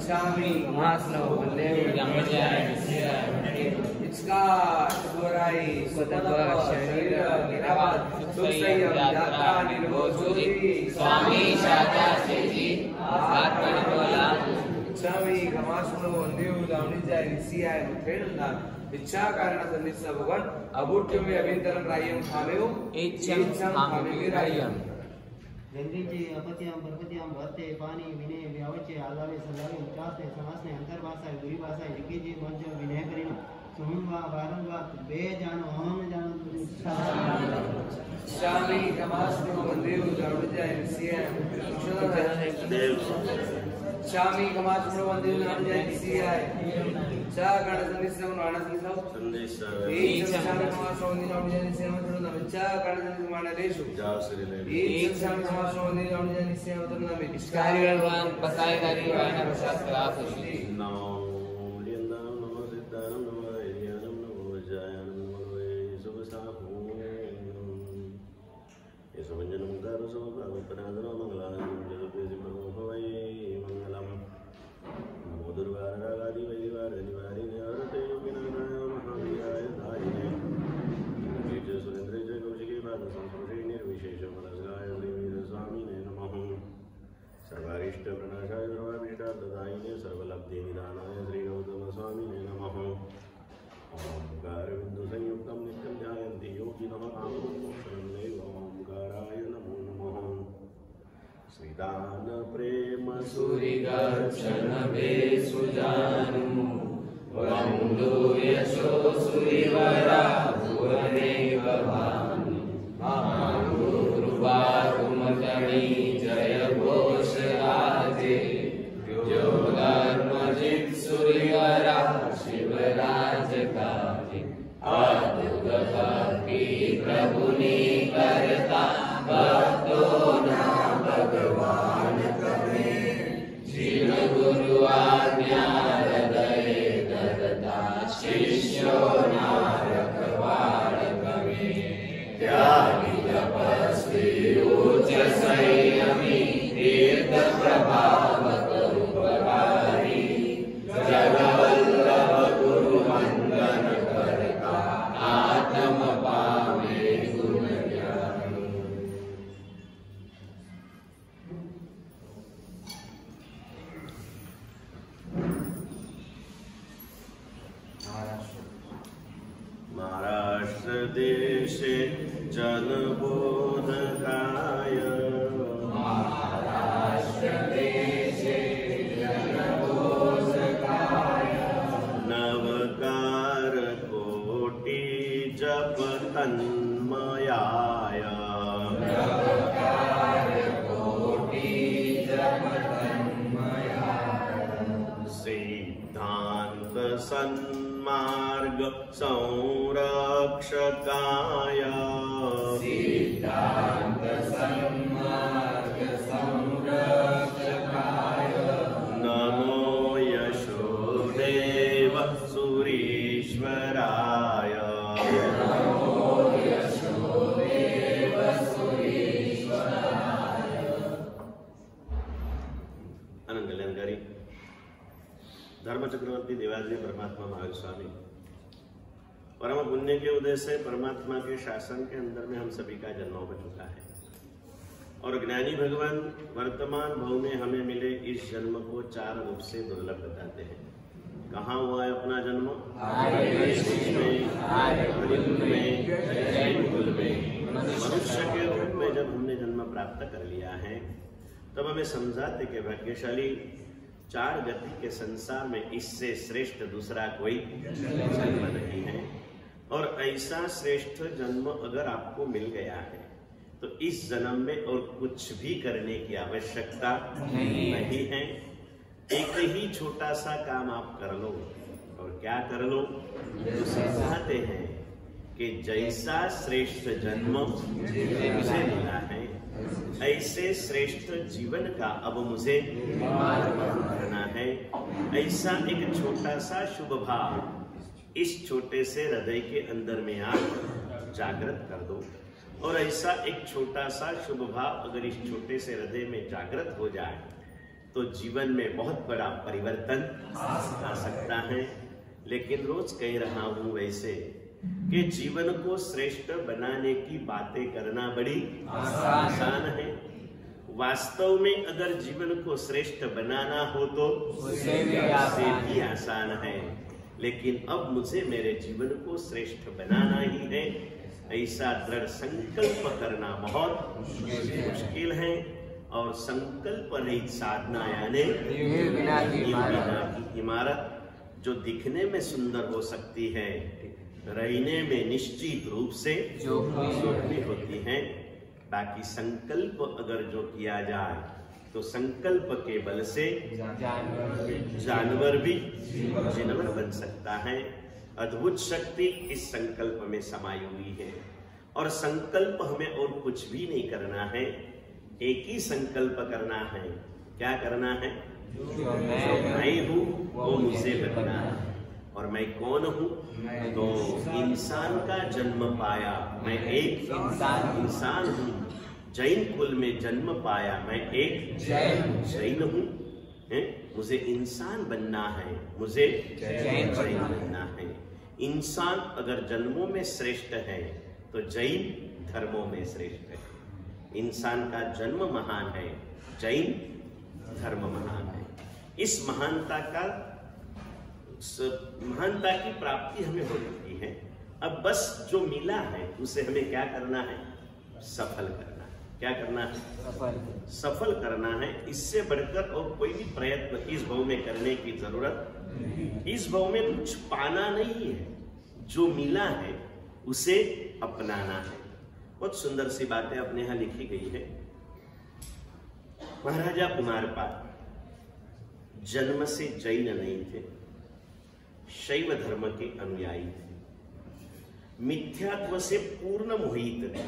Chami Maslo Valeu Ichka Surai Swadaba Sharira Giravat Suksayam Yatra Nirvojuri Swami Shata Seji Atman Bola Chami Kamaslo Valeu Damnija Isia Mutrenda Ichha Karana Sandisa Bhagan Abutyo में अभिंतरम रायम खामेओ इच्छम खामेओ रायम गंदीचे अपत्याम परपत्याम भरते पानी विनय व्यावचे आलावे सलावे उचाते समासने अंतर भाषा दूरी भाषा लिखीजे मंच विनय करिना सुमवा वारंवा बे जानो हम जानो शामी कमास्नो वंदेव जावड़जा एनसीए शामी कमास्नो वंदेव जावड़जा एनसीए चा गण संदेशम नाना संदेशम एक शामी कमास्नो वंदेव जावड़जा एनसीए मतलब चा गण संदेशम माना देशु एक शामी कमास्नो वंदेव जावड़जा एनसीए मतलब कार्यालवान पताय कार्यालवान प्रसाद क्लास सर्वारिष्ट प्रणाशाय सर्वाभीष्टार्थदायिने सर्वलब्धे निदानाय श्री गौतम स्वामिने नमः। ओंकार बिंदु संयुक्तं नित्यं ध्यायन्ति योगिनः काममोक्षं देव ओंकाराय नमो नमः। श्रीदान प्रेम सूरिगर्शन वेशुजानु वन्दो यशो सूरिवरा भुवने भवानि महागुरुवाकुमतणी जय घोष राजे जो धर्मजित सूरिवरा शिवराज काजे अद्भुत भक्ति प्रभुनि करता भक्तों ना भगवान कहे जीव गुरु आज्ञा हृदय करता शिष्यो ना रखवाड़ कहे त्यागी तपस्वी उच्च संयमी तीर्थ प्रभावक उपकारी जगवल्लभ गुरु वंदन करता आत्म पावे गुण ज्ञान। महाराष्ट्र देशे जनबोधकाय महाराष्ट्र देशे जनबोधकाय नवकार कोटि जप तन्मयाय नवकार कोटि जप तन्मयाय सिद्धांत सन्मार्ग संरक्षकाय सिद्धांत सन्मार्ग संरक्षकाय नमो यशोदेव सुरीश्वराय नमो यशोदेव सुरीश्वराय। अनंत कल्याणकारी धर्म चक्रवर्ती देवाजी परमात्मा महावीर स्वामी परम पुण्य के उदय से परमात्मा के शासन के अंदर में हम सभी का जन्म हो चुका है और ज्ञानी भगवान वर्तमान भाव में हमें मिले इस जन्म को चार रूप से दुर्लभ बताते हैं। कहाँ हुआ है अपना जन्म? मनुष्य के रूप में जब हमने जन्म प्राप्त कर लिया है तब हमें समझाते कि भाग्यशाली चार गति के संसार में इससे श्रेष्ठ दूसरा कोई जन्म नहीं है और ऐसा श्रेष्ठ जन्म अगर आपको मिल गया है तो इस जन्म में और कुछ भी करने की आवश्यकता नहीं है। एक ही छोटा सा काम आप कर लो और क्या कर लो तो समझाते हैं कि जैसा श्रेष्ठ जन्म मुझे मिला है ऐसे श्रेष्ठ जीवन का अब मुझे करना है। ऐसा एक छोटा सा शुभ भाव इस छोटे से हृदय के अंदर में आप जागृत कर दो और ऐसा एक छोटा सा शुभ भाव अगर इस छोटे से हृदय में जागृत हो जाए तो जीवन में बहुत बड़ा परिवर्तन आ सकता है। लेकिन रोज कह रहा हूं वैसे कि जीवन को श्रेष्ठ बनाने की बातें करना बड़ी आसान है। वास्तव में अगर जीवन को श्रेष्ठ बनाना हो तो उससे भी आसान है। लेकिन अब मुझे मेरे जीवन को श्रेष्ठ बनाना ही है, ऐसा दृढ़ संकल्प करना बहुत मुश्किल है। और संकल्प रहित साधना यानी बिना की इमारत जो दिखने में सुंदर हो सकती है, रहने में निश्चित रूप से जोखिम होती है। बाकी संकल्प अगर जो किया जाए तो संकल्प के बल से जानवर भी जिनवर बन सकता है। अद्भुत शक्ति इस संकल्प में समाई हुई है। और संकल्प हमें और कुछ भी नहीं करना है, एक ही संकल्प करना है। क्या करना है? जो मैं हूँ वो मुझे बनना है। और मैं कौन हूँ? तो इंसान का जन्म पाया, मैं एक इंसान हूँ। जैन कुल में जन्म पाया, मैं एक जैन हूँ। मुझे इंसान बनना है, मुझे जैन बनना है। इंसान अगर जन्मों में श्रेष्ठ है तो जैन धर्मों में श्रेष्ठ है। इंसान का जन्म महान है, जैन धर्म महान है। इस महानता की प्राप्ति हमें हो चुकी है। अब बस जो मिला है उसे हमें क्या करना है? सफल करना है। क्या करना है? सफल करना है। इससे बढ़कर और कोई भी प्रयत्न इस भाव में करने की जरूरत, इस भाव में कुछ पाना नहीं है। जो मिला है उसे अपनाना है। बहुत सुंदर सी बातें अपने यहां लिखी गई है। महाराजा कुमारपाल जन्म से जैन नहीं थे, शैव धर्म के अनुयायी थे। मिथ्यात्व से पूर्ण मोहित थे।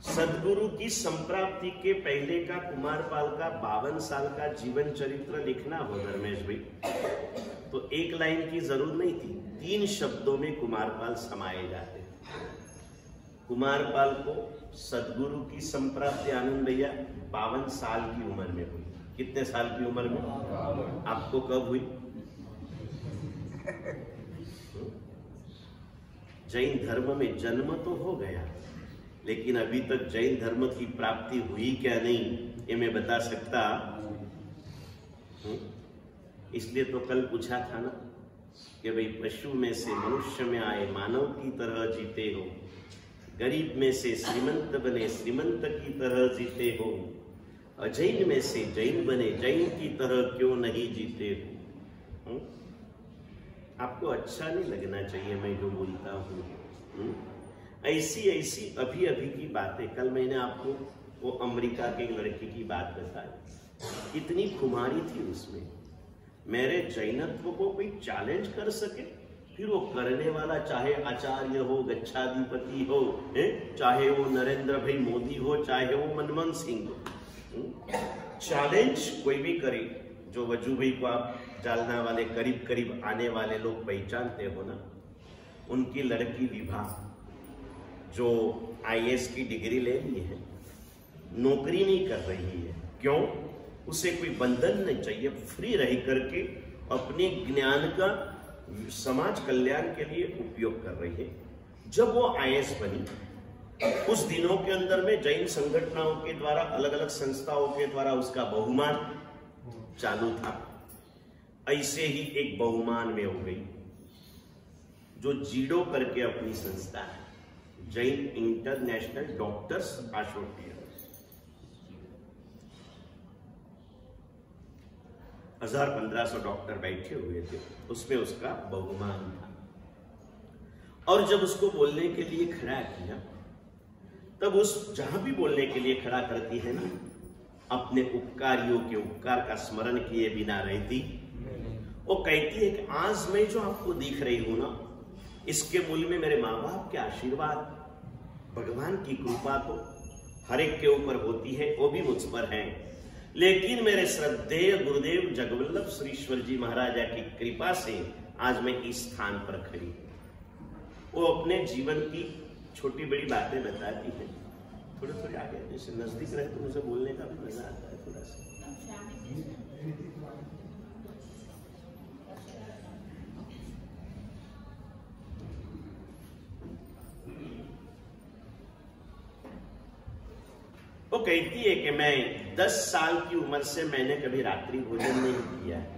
सदगुरु की संप्राप्ति के पहले का कुमारपाल का 52 साल का जीवन चरित्र लिखना हो धर्मेश भाई, तो एक लाइन की जरूरत नहीं थी, 3 शब्दों में कुमारपाल समाये जाते। कुमारपाल को सदगुरु की संप्राप्ति आनंद भैया 52 साल की उम्र में हुई। कितने साल की उम्र में? आपको कब हुई? जैन धर्म में जन्म तो हो गया, लेकिन अभी तक जैन धर्म की प्राप्ति हुई क्या नहीं ये मैं बता सकता। इसलिए तो कल पूछा था ना कि भाई पशु में से मनुष्य में आए, मानव की तरह जीते हो, गरीब में से श्रीमंत बने, श्रीमंत की तरह जीते हो, अजैन में से जैन बने, जैन की तरह क्यों नहीं जीते हो? आपको अच्छा नहीं लगना चाहिए मैं जो बोलता हूँ। ऐसी अभी की बातें, कल मैंने आपको वो अमेरिका के एक लड़के की बात बताई, इतनी खुमारी थी उसमें, मेरे जैनत्व को कोई चैलेंज कर सके, फिर वो करने वाला चाहे आचार्य हो, गच्छाधिपति हो, चाहे वो नरेंद्र भाई मोदी हो, चाहे वो मनमोहन सिंह हो, चैलेंज कोई भी करे। जो वजू भाई को आप जालना वाले करीब आने वाले लोग पहचानते हो ना, उनकी लड़की विभा जो IAS की डिग्री ले ली है, नौकरी नहीं कर रही है। क्यों? उसे कोई बंधन नहीं चाहिए, फ्री रह करके अपने ज्ञान का समाज कल्याण के लिए उपयोग कर रही है। जब वो IAS बनी, उस दिनों के अंदर में जैन संगठनों के द्वारा, अलग अलग संस्थाओं के द्वारा उसका बहुमान चालू था। ऐसे ही एक बहुमान में हो गई जो जीडो करके अपनी संस्था है, Jain international doctors association. 1500 doctor बैठे हुए थे, उसमें उसका बहुमान था। और जब उसको बोलने के लिए खड़ा किया, तब उस जहां भी बोलने के लिए खड़ा करती है ना, अपने उपकारियों के उपकार का स्मरण किए बिना रहती। वो कहती है कि आज मैं जो आपको दिख रही हूं ना, इसके मूल में मेरे माँ बाप के आशीर्वाद, भगवान की कृपा तो हर एक के ऊपर होती है, वो भी मुझ पर है, लेकिन मेरे श्रद्धेय गुरुदेव जगवल्लभ श्री ईश्वर जी महाराजा की कृपा से आज मैं इस स्थान पर खड़ी हूं। वो अपने जीवन की छोटी बड़ी बातें बताती है। थोड़े थोड़े आगे जैसे नजदीक रहे तो मुझे बोलने का भी मजा आता है थोड़ा सा। वो कहती है कि मैं 10 साल की उम्र से मैंने कभी रात्रि भोजन नहीं किया है।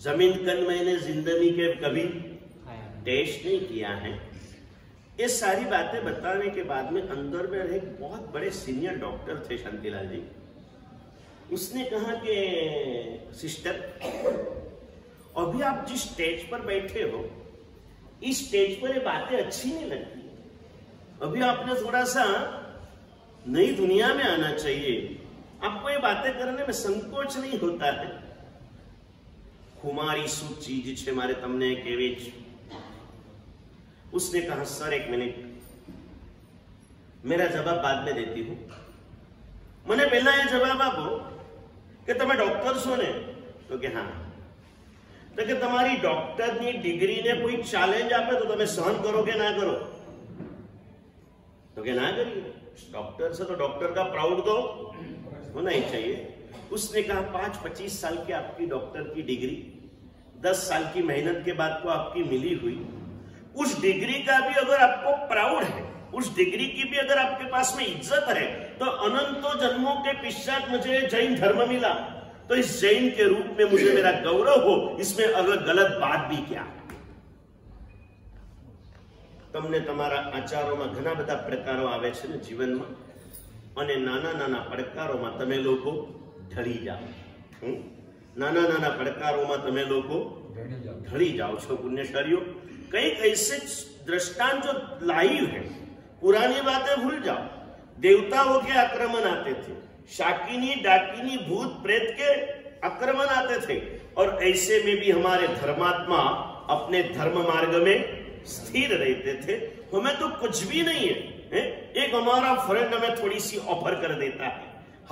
जमीन कन मैंने जिंदगी के कभी टेस्ट नहीं किया है। ये सारी बातें बताने के बाद में अंदर में एक बहुत बड़े सीनियर डॉक्टर थे शांतिलाल जी। उसने कहा कि सिस्टर, अभी आप जिस स्टेज पर बैठे हो इस स्टेज पर ये बातें अच्छी नहीं लगती। अभी आपने थोड़ा सा नई दुनिया में आना चाहिए। आपको ये बातें करने में संकोच नहीं होता है। कुमारी सु चीज छे मारे तमने केवी छ। उसने कहा सर एक मिनट, मेरा जवाब बाद में देती हूं। मैंने पहला ये जवाब आपो कि તમે ડોક્ટર છો ને? તો કે હા। તો કે તમારી ડોક્ટરની ડિગ્રીને કોઈ ચેલેન્જ આપે તો તમે સહન કરો કે ના કરો? तो કે ના करिए। डॉक्टर से तो डॉक्टर का प्राउड तो होना ही चाहिए। उसने कहा 5-25 साल की आपकी डॉक्टर की डिग्री 10 साल की मेहनत के बाद को आपकी मिली हुई, उस डिग्री का भी अगर आपको प्राउड है, उस डिग्री की भी अगर आपके पास में इज्जत है, तो अनंतों जन्मों के पश्चात मुझे जैन धर्म मिला, तो इस जैन के रूप में मुझे मेरा गौरव हो, इसमें अगर गलत बात भी क्या? તમને તમારા આચારોમાં ઘણા બધા પ્રકારો આવે છે ને જીવનમાં, અને નાના નાના પડકારોમાં તમે લોકો ઢળી જાઓ। નાના નાના પડકારોમાં તમે લોકો ढली जाओ छो पुण्यशालियों। कई ऐसे दृष्टांत जो लाइव है, पुरानी बातें भूल जाओ। देवताओं के आक्रमण आते थे, शाकिनी डाकिनी भूत प्रेत के आक्रमण आते थे, और ऐसे में भी हमारे धर्मात्मा अपने धर्म मार्ग में स्थिर रहते थे। हमें तो कुछ भी नहीं है, एक हमारा फ्रेंड हमें थोड़ी सी ऑफर कर देता है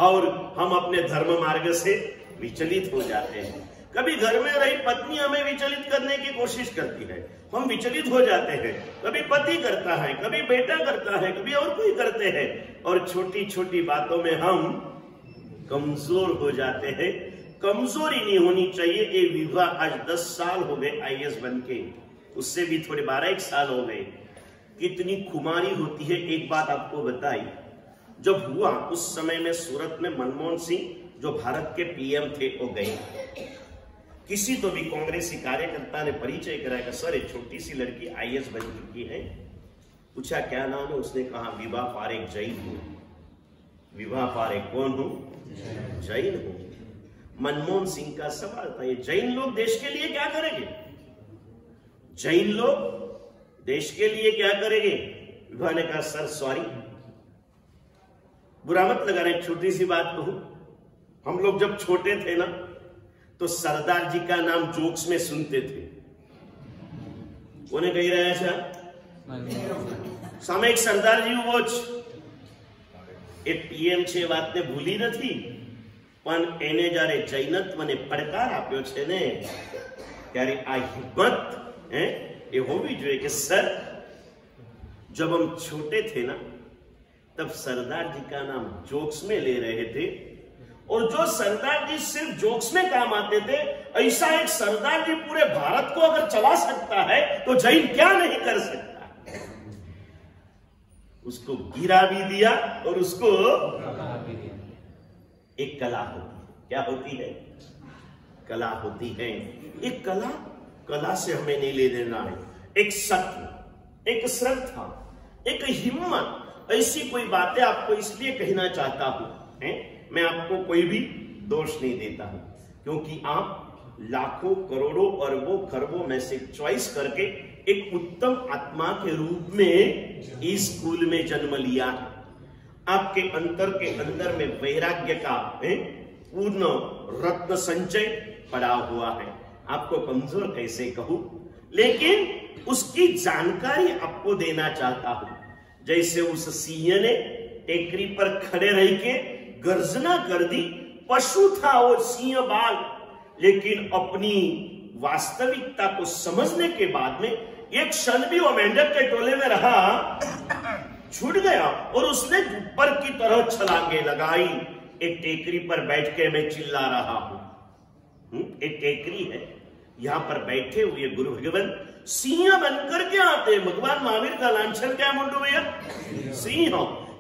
और हम अपने धर्म मार्ग से विचलित हो जाते हैं। कभी घर में रही पत्नी हमें विचलित करने की कोशिश करती है, हम विचलित हो जाते हैं। कभी पति करता है, कभी बेटा करता है, कभी और कोई करते हैं, और छोटी छोटी बातों में हम कमजोर हो जाते हैं। कमजोरी नहीं होनी चाहिए। ये विवाह आज 10 साल हो गए आईएएस बन के, उससे भी थोड़े 12-1 साल हो गए। कितनी खुमारी होती है। एक बात आपको बताई, जब हुआ उस समय में सूरत में मनमोहन सिंह जो भारत के पीएम थे वो गए। किसी तो भी कांग्रेसी कार्यकर्ता ने परिचय कराया कि सर एक छोटी सी लड़की आईएएस बन चुकी है। पूछा क्या नाम है? उसने कहा विवाह पारेख जैन हूं। विवाह पारेख कौन हूं? जैन हूं। मनमोहन सिंह का सवाल था, ये जैन लोग देश के लिए क्या करेंगे? जैन लोग देश के लिए क्या करेंगे? विवाह ने कहा सर सॉरी, बुरा मत लगाना, एक छोटी सी बात कहूं। हम लोग जब छोटे थे ना, तो सरदार जी का नाम जोक्स में सुनते थे। कोने कही रहा है सामयिक सरदार जी वो पीएम છે વાતને ભૂલી નથી, પણ એને જ્યારે જૈનત્વને પડકાર આપ્યો છે ને, ત્યારે આ હિંમત ये होवी જોઈએ कि सर जब हम छोटे थे ना, तब सरदार जी का नाम जोक्स में ले रहे थे, और जो सरदार जी सिर्फ जोक्स में काम आते थे, ऐसा एक सरदार जी पूरे भारत को अगर चला सकता है तो जैन क्या नहीं कर सकता। उसको गिरा भी दिया और उसको एक कला होती है। क्या होती है? कला होती है। एक कला से हमें नहीं ले देना है। एक सत्य, एक श्रद्धा, एक हिम्मत, ऐसी कोई बातें आपको इसलिए कहना चाहता हूं। मैं आपको कोई भी दोष नहीं देता हूं, क्योंकि आप लाखों करोड़ों अरबों खरबों में से चॉइस करके एक उत्तम आत्मा के रूप में इस स्कूल में जन्म लिया है। आपके अंतर के अंदर में वैराग्य का पूर्ण रत्न संचय पड़ा हुआ है। आपको कमजोर कैसे कहूं, लेकिन उसकी जानकारी आपको देना चाहता हूं। जैसे उस सिंह ने टेकरी पर खड़े रह के गर्जना कर दी। पशु था वो सिंह बाल, लेकिन अपनी वास्तविकता को समझने के बाद में एक क्षण भी वो मेंढक के टोले में रहा, छूट गया और उसने ऊपर की तरफ छलांगे लगाई। एक टेकरी पर बैठ के मैं चिल्ला रहा हूं। एक टेकरी है, यहां पर बैठे हुए गुरु भगवान सिंह बनकर के आते। भगवान महावीर का लांछन क्या है मुंडू भैया? सिंह।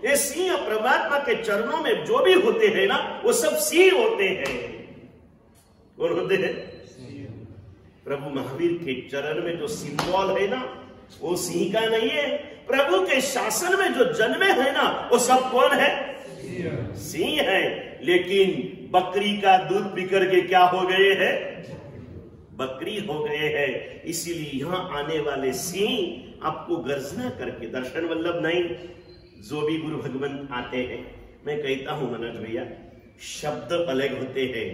ये सिंह परमात्मा के चरणों में जो भी होते हैं ना, वो सब सिंह होते हैं। कौन होते हैं? प्रभु महावीर के चरण में जो सिंबल है ना, वो सिंह का नहीं है। प्रभु के शासन में जो जन्मे है ना, वो सब कौन है? सिंह है। लेकिन बकरी का दूध पी करके क्या हो गए हैं? बकरी हो गए हैं। इसीलिए यहां आने वाले सिंह आपको गर्जना करके दर्शन वल्लभ नहीं, जो भी गुरु भगवान आते हैं, मैं कहता हूं मनोज भैया, शब्द अलग होते हैं,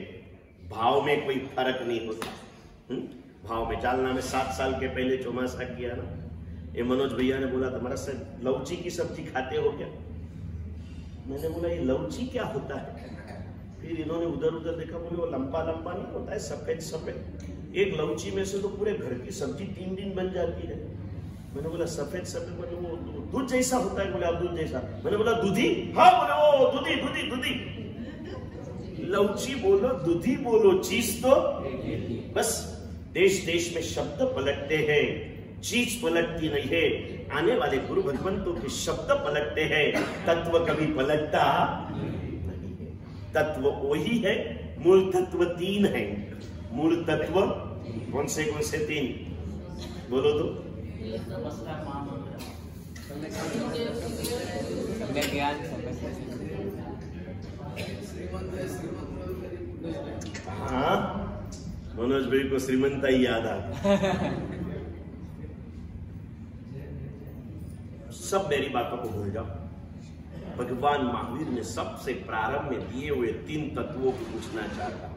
भाव में कोई फर्क नहीं होता। भाव में जालना में 7 साल के पहले चौमासा किया ना, ये मनोज भैया ने बोला तुम्हारा से लौची की सब्जी खाते हो क्या? मैंने बोला ये लौची क्या होता है? फिर इन्होंने उधर उधर देखा, बोले वो लंबा लंबा नहीं होता है, सफेद सफेद। एक लौची में से तो पूरे घर की सब्जी 3 दिन बन जाती है। मैंने बोला सफेद सफेद मतलब वो दूध जैसा होता है? बोले दूध जैसा। मैंने बोला दूधी? हाँ। बोले वो दूधी दूधी दूधी। लौची बोलो, दूधी बोलो, चीज तो बस देश देश में शब्द पलटते हैं, चीज पलटती नहीं है। आने वाले गुरु भगवंतों के शब्द पलटते हैं, तत्व कभी पलटता नहीं है। तत्व वही है, मूल तत्व 3 है। मूल तत्व कौन से 3? बोलो तो। ज्ञान। हाँ, मनोज भाई को श्रीमंता ही याद आ सब मेरी बातों को भूल जाओ। भगवान महावीर ने सबसे प्रारंभ में दिए हुए 3 तत्वों को पूछना चाहता हूं।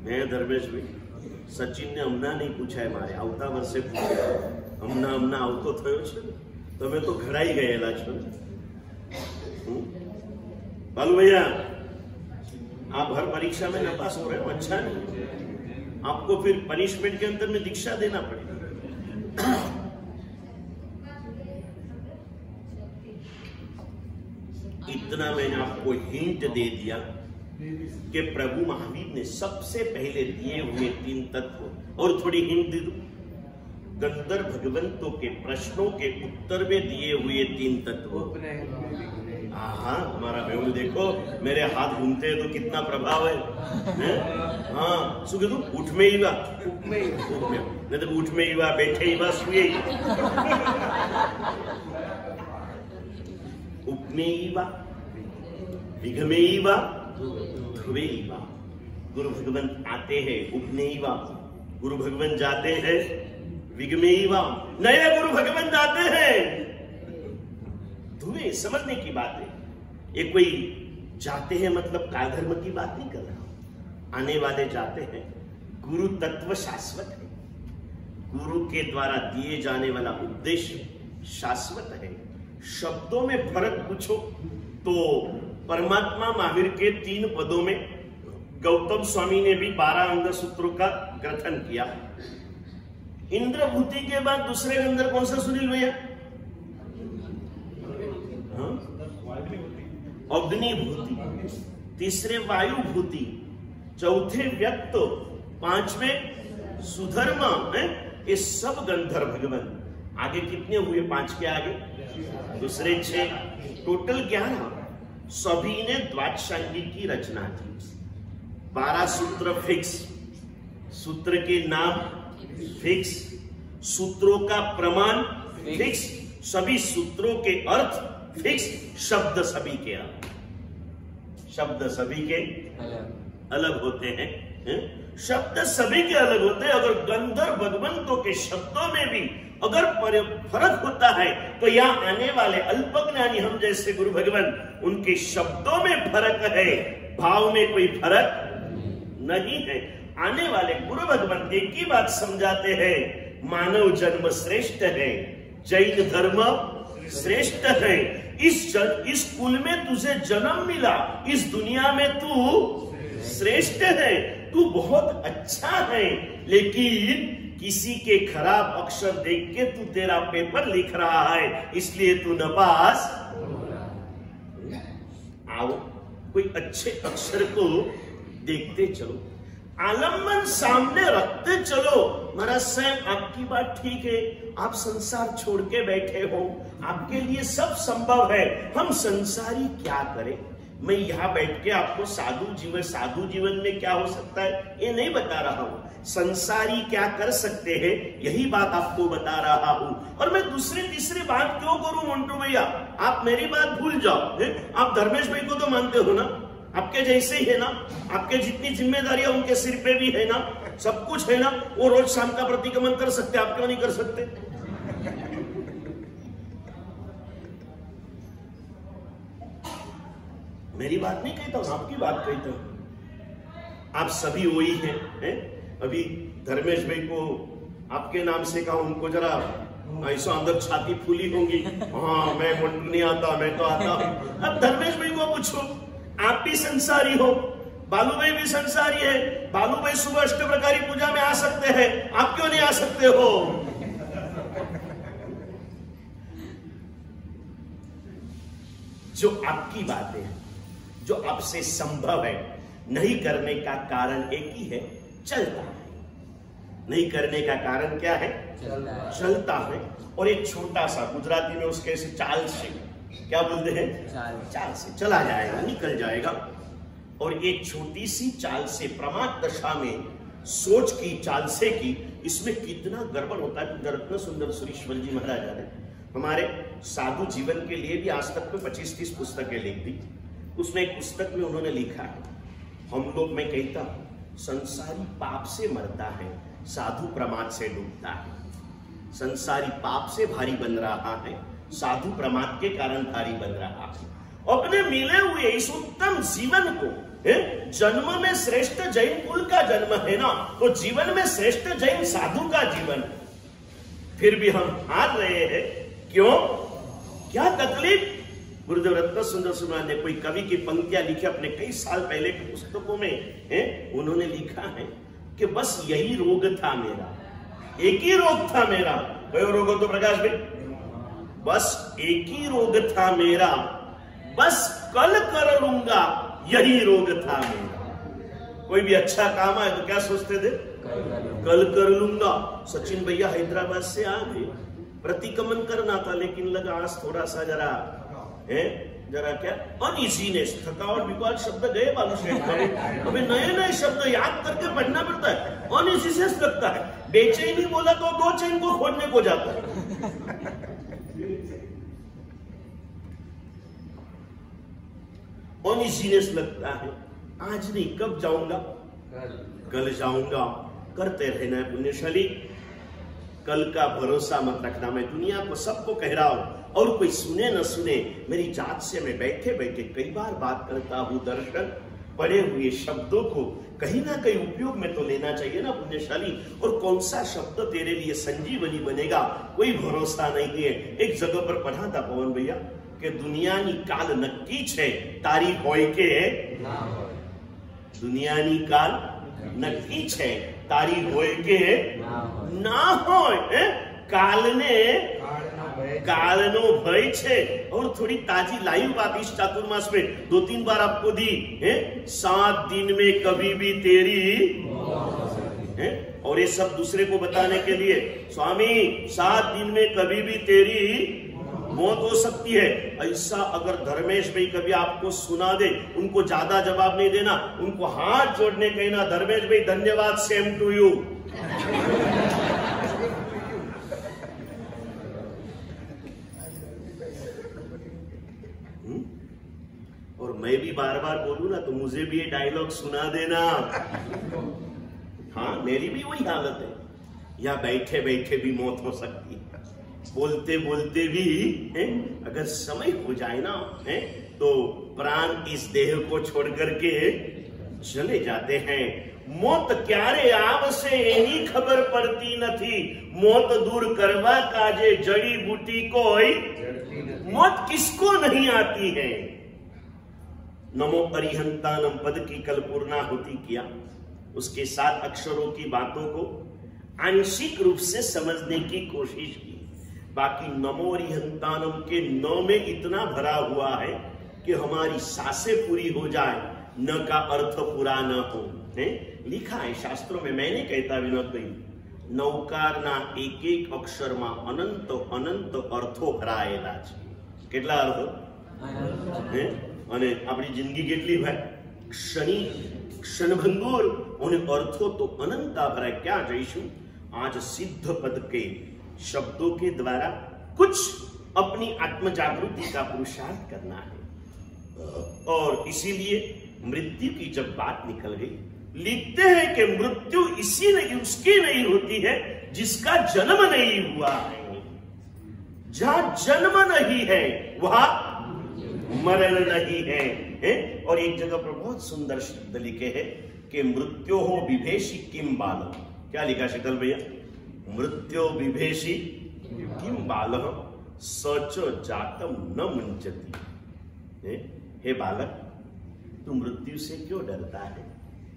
मैं धर्मेश भाई, सचिन ने हमना नहीं पूछा है, मारे આવતા વર્ષે પૂછ્યું। હમણાં આવતો થયો છે, તમે તો ઘડાઈ ગયેલા છો। बालू भैया, आप हर परीक्षा में नापास हो रहे हो, अच्छा नहीं। आपको फिर पनिशमेंट के अंदर में दीक्षा देना पड़ेगा। इतना मैंने आपको हिंट दे दिया कि प्रभु महावीर ने सबसे पहले दिए हुए 3 तत्व। और थोड़ी हिंट दे दूं, गंधर्व भगवंतों के प्रश्नों के उत्तर में दिए हुए 3 तत्व। हाँ, हमारा बेउल देखो, मेरे हाथ घूमते हैं तो कितना प्रभाव है। हाँ, શું કીધું? ઉઠ में ही वा, नहीं तो उठ में ही वा, बैठे ही वा, सुए ही। उप में ही वा, विघ में ही वा, ध्रुवे ही वा। गुरु भगवान आते हैं उप में ही वा, गुरु भगवान जाते हैं विघ में ही वा। नए गुरु भगवान जाते हैं ध्रुवे। समझने की बात है, ये कोई जाते हैं मतलब कालधर्म की बात नहीं कर रहा। आने वाले जाते हैं। गुरु तत्व शाश्वत है, गुरु के द्वारा दिए जाने वाला उद्देश्य शाश्वत है। शब्दों में फर्क पूछो तो परमात्मा महावीर के 3 पदों में गौतम स्वामी ने भी 12 अंग सूत्रों का ग्रथन किया। इंद्रभूति के बाद दूसरे अंदर कौन सा सुनील भैया? अग्निभूति, तीसरे वायुभूति, चौथे व्यक्त, 5वें सुधर्मा है। ये सब गंधर्व भगवान। आगे कितने हुए? 5 के आगे दूसरे 6, टोटल 11। सभी ने द्वादशांगी की रचना की। 12 सूत्र फिक्स, सूत्र के नाम फिक्स, सूत्रों का प्रमाण फिक्स, सभी सूत्रों के अर्थ फिक्स, शब्द सभी के अलग, शब्द सभी के अलग होते हैं। शब्द सभी के अलग होते हैं। अगर गंधर्व भगवंतों के शब्दों में भी अगर फर्क होता है तो यहाँ आने वाले अल्पज्ञानी हम जैसे गुरु भगवान, उनके शब्दों में फर्क है, भाव में कोई फर्क नहीं है। आने वाले गुरु भगवान एक ही बात समझाते हैं, मानव जन्म श्रेष्ठ है, जैन धर्म श्रेष्ठ है। इस कुल में तुझे जन्म मिला, इस दुनिया में तू श्रेष्ठ है, तू बहुत अच्छा है। लेकिन किसी के खराब अक्षर देख के तू तेरा पेपर लिख रहा है, इसलिए तू नापास। आओ कोई अच्छे अक्षर को देखते चलो, आलम्बन सामने रखते चलो। महाराज साहब आपकी बात ठीक है, आप संसार छोड़ के बैठे हो, आपके लिए सब संभव है, हम संसारी क्या करें। मैं यहां बैठ के आपको साधु जीवन में क्या हो सकता है ये नहीं बता रहा हूं, संसारी क्या कर सकते हैं यही बात आपको बता रहा हूं। और मैं दूसरी तीसरी बात क्यों करूं मंटू भैया, आप मेरी बात भूल जाओ। आप धर्मेश भाई को तो मानते हो ना, आपके जैसे ही है ना, आपके जितनी जिम्मेदारियां उनके सिर पे भी है ना, सब कुछ है ना, वो रोज शाम का प्रतिक्रमण कर सकते, आप क्यों नहीं कर सकते। मेरी बात नहीं कहता हूं, आपकी बात कहता हूं। आप सभी वही हैं। अभी धर्मेश भाई को आपके नाम से कहा, उनको जरा ऐसा अंदर छाती फूली होंगी, हाँ मैं मंटू नहीं आता, मैं तो आता हूं। अब धर्मेश भाई को पूछो, आप भी संसारी हो, बालू भाई भी संसारी है, बालू भाई सुबह अष्टप्रकारी पूजा में आ सकते हैं, आप क्यों नहीं आ सकते हो। जो आपकी बातें हैं, जो आपसे संभव है, नहीं करने का कारण एक ही है, चलता है। नहीं करने का कारण क्या है, चलता है। और एक छोटा सा गुजराती में उसके से चाल से क्या बोलते हैं, चाल से चला जाएगा, निकल जाएगा। और एक छोटी सी चाल से, प्रमाद दशा में सोच की चाल से की, इसमें कितना गड़बड़ होता है। रत्न सुंदर सुरेश्वर जी महाराजा ने हमारे साधु जीवन के लिए भी आज तक में 25-30 पुस्तकें लिख दी। उसमें एक पुस्तक में उन्होंने लिखा है, हम लोग, मैं कहता हूं, संसारी पाप से मरता है, साधु प्रमाद से डूबता है। संसारी पाप से भारी बन रहा है, साधु प्रमाद के कारण भारी बन रहा है। अपने मिले हुए इस उत्तम जीवन को, जन्म में श्रेष्ठ जैन कुल का जन्म है ना, तो जीवन में श्रेष्ठ जैन साधु का जीवन, फिर भी हम हार रहे हैं। क्यों, क्या तकलीफ। गुरुदेव रत्न सुंदर सुमन ने कोई कवि की पंक्तियां लिखी अपने कई साल पहले की पुस्तकों में, उन्होंने लिखा है कि बस यही रोग था मेरा, एक ही रोग था मेरा। कई रोग हो तो प्रकाश भाई, बस एक ही रोग था मेरा, बस कल कर लूंगा, यही रोग था मेरा। कोई भी अच्छा काम आए तो क्या सोचते थे, कल कर लूंगा। सचिन भैया हैदराबाद से आ गए, प्रतिक्रमण करना था, लेकिन लगा आज थोड़ा सा जरा क्या अनइजीनेस, थकावट, विकवाल शब्द गए बालू शेठ, हमें नए नए शब्द याद करके पढ़ना पड़ता है। अनइजीनेस लगता है, बेचैनी बोला तो 2 चैन को खोजने को जाता है। अनइजीनेस लगता है, आज नहीं कब जाऊंगा, कल जाऊंगा। करते रहना है पुण्यशाली, कल का भरोसा मत रखना। मैं दुनिया को सबको कह रहा हूं, और कोई सुने न सुने, मेरी जात से मैं बैठे बैठे कई बार बात करता हूं। दर्शन पढ़े हुए शब्दों को कहीं ना कहीं उपयोग में तो लेना चाहिए ना पुण्यशाली। और कौन सा शब्द तेरे लिए संजीवनी बनेगा, कोई भरोसा नहीं है। एक जगह पर पढ़ा था पवन भैया कि दुनियानी काल नक्की छे, तारी होय के दुनियानी काल नक्की छे, तारी होय के ना होय। कालनो भय छे। और थोड़ी ताजी लाइव बात इस चातुर्मास में 2-3 बार आपको दी है, 7 दिन में कभी भी तेरी है। और ये सब दूसरे को बताने के लिए, स्वामी 7 दिन में कभी भी तेरी मौत हो सकती है। ऐसा अगर धर्मेश भाई कभी आपको सुना दे, उनको ज्यादा जवाब नहीं देना, उनको हाथ जोड़ने कहना, धर्मेश भाई धन्यवाद, सेम टू यू। और मैं भी बार बार बोलूं ना तो मुझे भी ये डायलॉग सुना देना। हाँ, मेरी भी वही हालत है, या बैठे बैठे भी मौत हो सकती है, बोलते बोलते भी है? अगर समय हो जाए ना है तो प्राण इस देह को छोड़ करके चले जाते हैं। मौत क्यारे आवशे एनी खबर पड़ती नहीं, मौत दूर करवा काजे जड़ी बूटी मृत्यु कोई मौत किसको नहीं आती है। नमो अरिहंतानम पद की कल पूर्णाहुति किया, उसके 7 अक्षरों की बातों को आंशिक रूप से समझने की कोशिश की। बाकी नमो अरिहंतानम के 9 में इतना भरा हुआ है कि हमारी सांसें पूरी हो जाए, न का अर्थ पूरा न हो। लिखा है शास्त्रों में, मैं नहीं कहता विनोद भाई, नौकारना एक एक अक्षરમાં અનંત અનંત અર્થો ભરાયેલા છે। કેટલા અર્થો? અને આપણી જિંદગી કેટલી ભાઈ क्षणभंगुर, उन अर्थों तो अनंता भरा। क्या जयशु आज सिद्ध पद के शब्दों के द्वारा कुछ अपनी आत्म जागृति का पुरुषार्थ करना है। और इसीलिए मृत्यु की जब बात निकल गई, लिखते हैं कि मृत्यु इसी नहीं उसकी नहीं होती है जिसका जन्म नहीं हुआ है। जहां जन्म नहीं है वहां मरण नहीं है। और एक जगह पर बहुत सुंदर शब्द लिखे हैं कि मृत्यो हो विभेषी किम बालम। क्या लिखा शीतल भैया? मृत्यो विभेषी किम बालम सच जातम न मुंचती। हे बालक, तू मृत्यु से क्यों डरता है?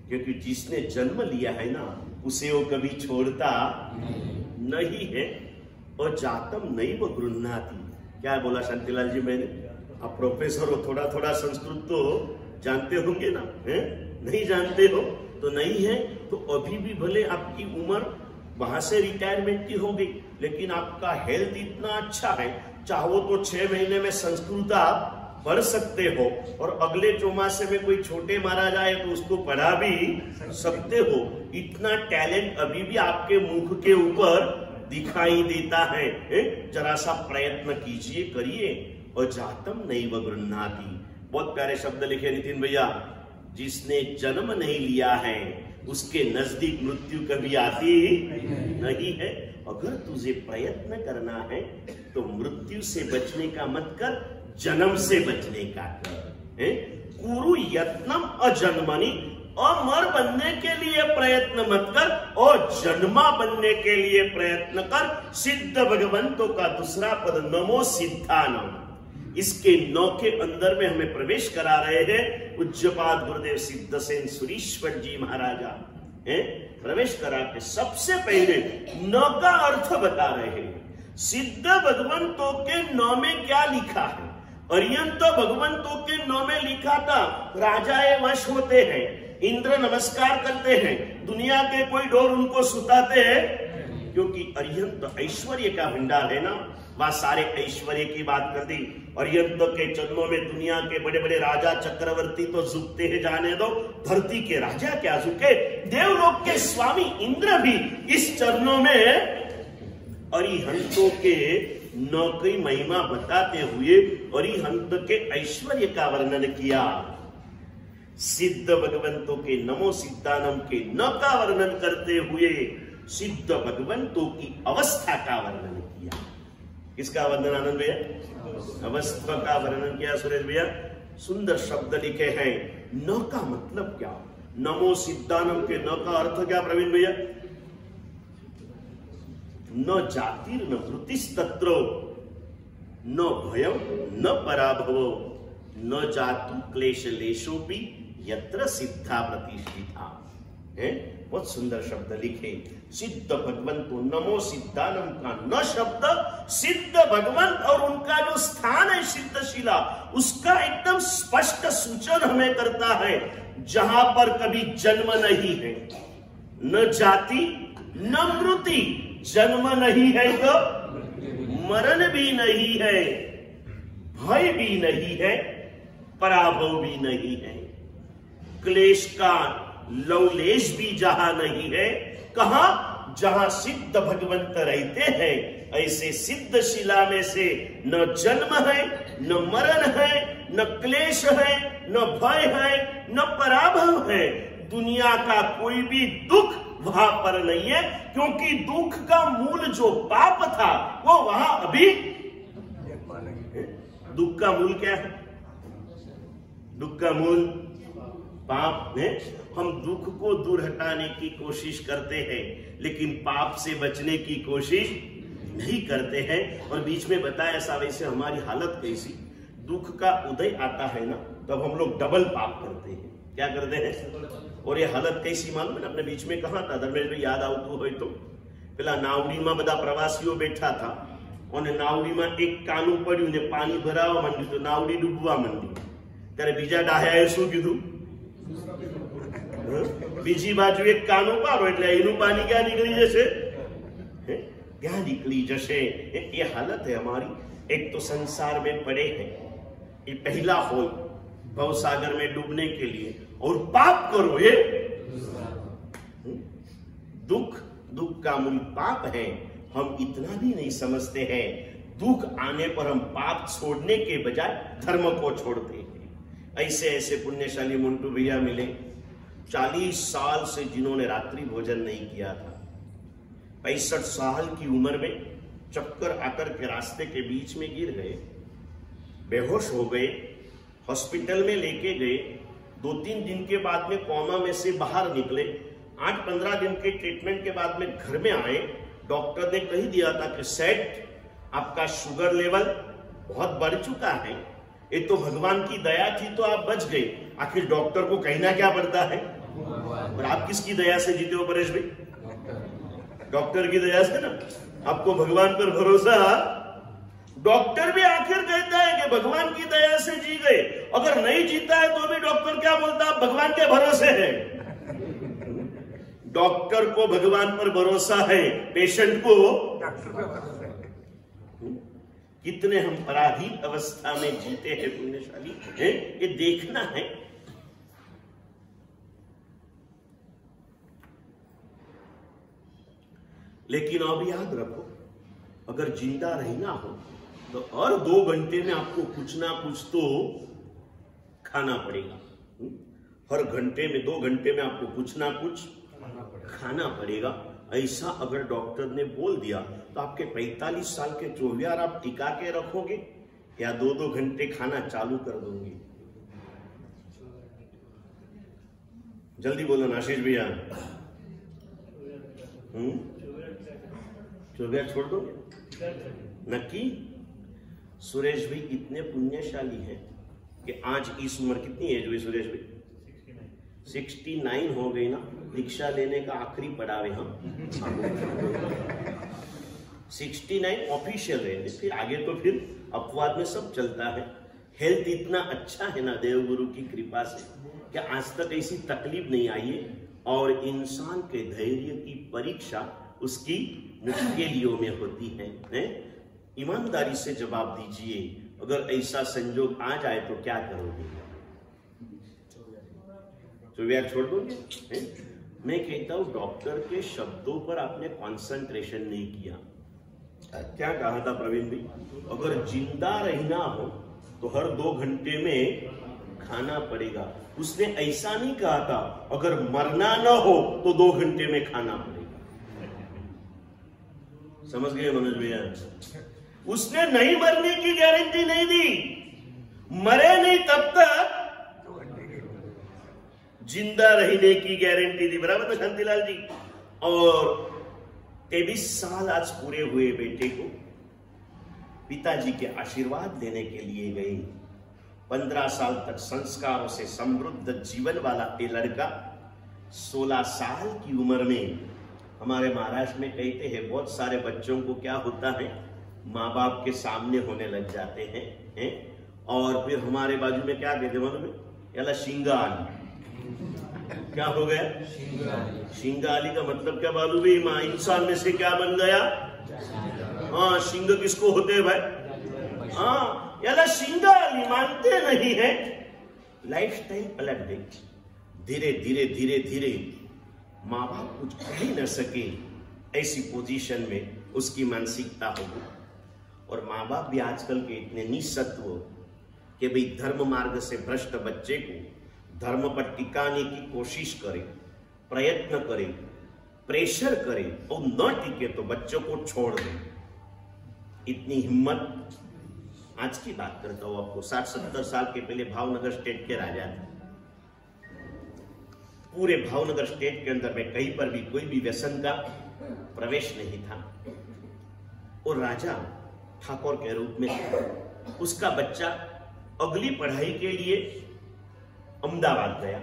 क्योंकि जिसने जन्म लिया है ना, उसे वो कभी छोड़ता नहीं है। और जातम नहीं वो गृह्णाति। क्या बोला शांतिलाल जी मैंने? आप प्रोफेसर हो, थोड़ा थोड़ा संस्कृत तो जानते होंगे ना? नहीं जानते हो तो नहीं है तो अभी भी भले आपकी उम्र वहां से रिटायरमेंट की होगी, लेकिन आपका हेल्थ इतना अच्छा है, चाहो तो 6 महीने में संस्कृत आप पढ़ सकते हो। और अगले चौमासे में कोई छोटे मारा जाए तो उसको पढ़ा भी सकते हो। इतना टैलेंट अभी भी आपके मुख के ऊपर दिखाई देता है। जरा सा प्रयत्न कीजिए, करिए। और जातम नहीं व गृह्णाति। बहुत प्यारे शब्द लिखे नितिन भैया, जिसने जन्म नहीं लिया है उसके नजदीक मृत्यु कभी आती नहीं है। अगर तुझे प्रयत्न करना है तो मृत्यु से बचने का मत कर, जन्म से बचने का कर। कुरु यत्नम अजन्मनि, अमर बनने के लिए प्रयत्न मत कर और जन्मा बनने के लिए प्रयत्न कर। सिद्ध भगवंतों का दूसरा पद नमो सिद्धानम, इसके 9 के अंदर में हमें प्रवेश करा रहे हैं पूज्यपाद गुरुदेव सिद्धसेन सुरीश्वर जी महाराजा। प्रवेश करा के सबसे पहले 9 का अर्थ बता रहे हैं। सिद्ध भगवंतों के 9 में क्या लिखा है? अर्यंत भगवंतों के 9 में लिखा था राजाए वश होते हैं, इंद्र नमस्कार करते हैं, दुनिया के कोई डोर उनको सुताते हैं, क्योंकि अर्यंत ऐश्वर्य का भंडार है ना। वह सारे ऐश्वर्य की बात कर दी। अर्यंत के चरणों में दुनिया के बड़े बड़े राजा चक्रवर्ती तो झुकते हैं, जाने दो, धरती के राजा क्या झुके, देवलोक के स्वामी इंद्र भी इस चरणों में अरिहंतों के 9 की महिमा बताते हुए अरिहंत के ऐश्वर्य का वर्णन किया। सिद्ध भगवंतों के नमो सिद्धानम के 9 का वर्णन करते हुए सिद्ध भगवंतों की अवस्था का वर्णन किया। किसका वर्णन आनंद भैया? अवस्था का वर्णन किया सुरेश भैया। सुंदर शब्द लिखे हैं। 9 का मतलब क्या? नमो सिद्धानम के 9 का अर्थ क्या प्रवीण भैया? न जातिर न वृत्तिस्तत्रो, न भयम न पराभवो, न जातु क्लेश लेशोपि यत्र सिद्धा प्रतिष्ठिता। बहुत सुंदर शब्द लिखे। सिद्ध भगवंतो नमो सिद्धानम का न शब्द सिद्ध भगवंत और उनका जो स्थान है सिद्धशिला, उसका एकदम स्पष्ट सूचन हमें करता है। जहां पर कभी जन्म नहीं है, न जाति न मृत्यु, जन्म नहीं है तो मरण भी नहीं है, भय भी नहीं है, पराभव भी नहीं है, क्लेश का लवलेश भी जहां नहीं है। कहा? जहां सिद्ध भगवंत रहते हैं, ऐसे सिद्ध शिला में से न जन्म है, न मरण है, न क्लेश है, न भय है, न पराभव है। दुनिया का कोई भी दुख वहां पर नहीं है, क्योंकि दुख का मूल जो पाप था वो वहां अभी। दुख का मूल क्या है? दुख का मूल पाप है। हम दुख को दूर हटाने की कोशिश करते हैं, लेकिन पाप से बचने की कोशिश नहीं करते हैं और बीच में बताया ऐसा वैसे हमारी हालत कैसी, दुख का उदय आता है ना तब हम लोग डबल पाप करते हैं। क्या करते हैं? और ये हालत कैसी मालूम है? अपने बीच में कहा था धर्मेश भाई, याद आवતું હોય तो પેલા નાવડીમાં બધા પ્રવાસીઓ બેઠા था અને નાવડીમાં એક કાનું પડ્યું ને પાણી ભરાવા માંડ્યું તો નાવડી ડૂબવા માંડી, ત્યારે બીજા ડાહ્યાએ શું કીધું? બીજી બાજુ એક કાનું પાડો એટલે એનું પાણી ક્યાં નીકળી જશે? क्या निकली जैसे ये हालत है हमारी। एक तो संसार में पड़े हैं, ये पहला होल भव सागर में डूबने के लिए, और पाप करो ये दुख, दुख का मूल पाप है। हम इतना भी नहीं समझते हैं, दुख आने पर हम पाप छोड़ने के बजाय धर्म को छोड़ते हैं। ऐसे ऐसे पुण्यशाली मुंटू भैया मिले, 40 साल से जिन्होंने रात्रि भोजन नहीं किया था, 65 साल की उम्र में चक्कर आकर के रास्ते के बीच में गिर गए, बेहोश हो गए, हॉस्पिटल में लेके गए। 2-3 दिन के बाद में कोमा में से बाहर निकले। 8-15 दिन के ट्रीटमेंट के बाद में घर में आए। डॉक्टर ने कह दिया था कि सेठ, आपका शुगर लेवल बहुत बढ़ चुका है। ये तो भगवान की दया थी तो आप बच गए। आखिर डॉक्टर को कहना क्या पड़ता है? और आप किसकी दया से जीते हो परेश भाई? डॉक्टर की दया से ना। आपको भगवान पर भरोसा, डॉक्टर भी आखिर कहता है कि भगवान की दया से जी गए। अगर नहीं जीता है तो भी डॉक्टर क्या बोलता है? भगवान के भरोसे है। डॉक्टर को भगवान पर भरोसा है, पेशेंट को कितने हम पराधीन अवस्था में जीते हैं पुण्यशाली है, ये देखना है। लेकिन अब याद रखो, अगर जिंदा रहना हो तो हर 2 घंटे में आपको कुछ ना कुछ तो खाना पड़ेगा। हर घंटे में 2 घंटे में आपको कुछ ना कुछ खाना पड़ेगा। ऐसा अगर डॉक्टर ने बोल दिया तो आपके 45 साल के चोवियार आप टिका के रखोगे या 2-2 घंटे खाना चालू कर दोगे? जल्दी बोलो आशीष भैया। चोवियार छोड़ दो नक्की? सुरेश भाई इतने पुण्यशाली हैं कि आज इस उम्र, कितनी एज हुई सुरेश भाई? 69 हो गई ना। दीक्षा लेने का आखिरी पड़ाव है हम। 69 ऑफिशियल है, फिर आगे तो फिर अपवाद में सब चलता है। हेल्थ इतना अच्छा है ना देवगुरु की कृपा से कि आज तक ऐसी तकलीफ नहीं आई है। और इंसान के धैर्य की परीक्षा उसकी मुश्किलों में होती है। ईमानदारी से जवाब दीजिए, अगर ऐसा संजोग आ जाए तो क्या करोगे? चोवियार छोड़ दोगे? मैं कहता हूं डॉक्टर के शब्दों पर आपने कंसंट्रेशन नहीं किया। क्या कहा था प्रवीण भाई? अगर जिंदा रहना हो तो हर 2 घंटे में खाना पड़ेगा। उसने ऐसा नहीं कहा था अगर मरना न हो तो 2 घंटे में खाना पड़ेगा। समझ गए मनोज भैया? उसने नहीं मरने की गारंटी नहीं दी, मरे नहीं तब तक जिंदा रहने की गारंटी दी। बराबर ना शांतिलाल जी? और 23 साल आज पूरे हुए बेटे को पिताजी के आशीर्वाद लेने के लिए गए। 15 साल तक संस्कारों से समृद्ध जीवन वाला ये लड़का 16 साल की उम्र में, हमारे महाराष्ट्र में कहते हैं बहुत सारे बच्चों को क्या होता है, माँ बाप के सामने होने लग जाते हैं, और फिर हमारे बाजू में क्या कहते हैं, याला शिंगाली। क्या हो गया? शिंगाली का मतलब क्या मालूम है? माँ इंसान में से क्या बन गया? हाँ, शिंग किसको होते हैं भाई? हाँ, याला शिंगाली मानते नहीं है। लाइफस्टाइल पलट गई। धीरे धीरे धीरे धीरे माँ बाप कुछ कह ही न सके, ऐसी पोजीशन में उसकी मानसिकता होगी। और माँ बाप भी आजकल के इतने निसत्व कि भाई धर्म मार्ग से भ्रष्ट बच्चे को धर्म पर टिकाने की कोशिश करे, प्रयत्न करे, प्रेशर करे, और न टिके तो बच्चों को छोड़ दे। इतनी हिम्मत, आज की बात करता हूं आपको, 60-70 साल के पहले भावनगर स्टेट के राजा थे। पूरे भावनगर स्टेट के अंदर में कहीं पर भी कोई भी व्यसन का प्रवेश नहीं था। और राजा ठाकुर के रूप में था। उसका बच्चा अगली पढ़ाई के लिए अहमदाबाद गया,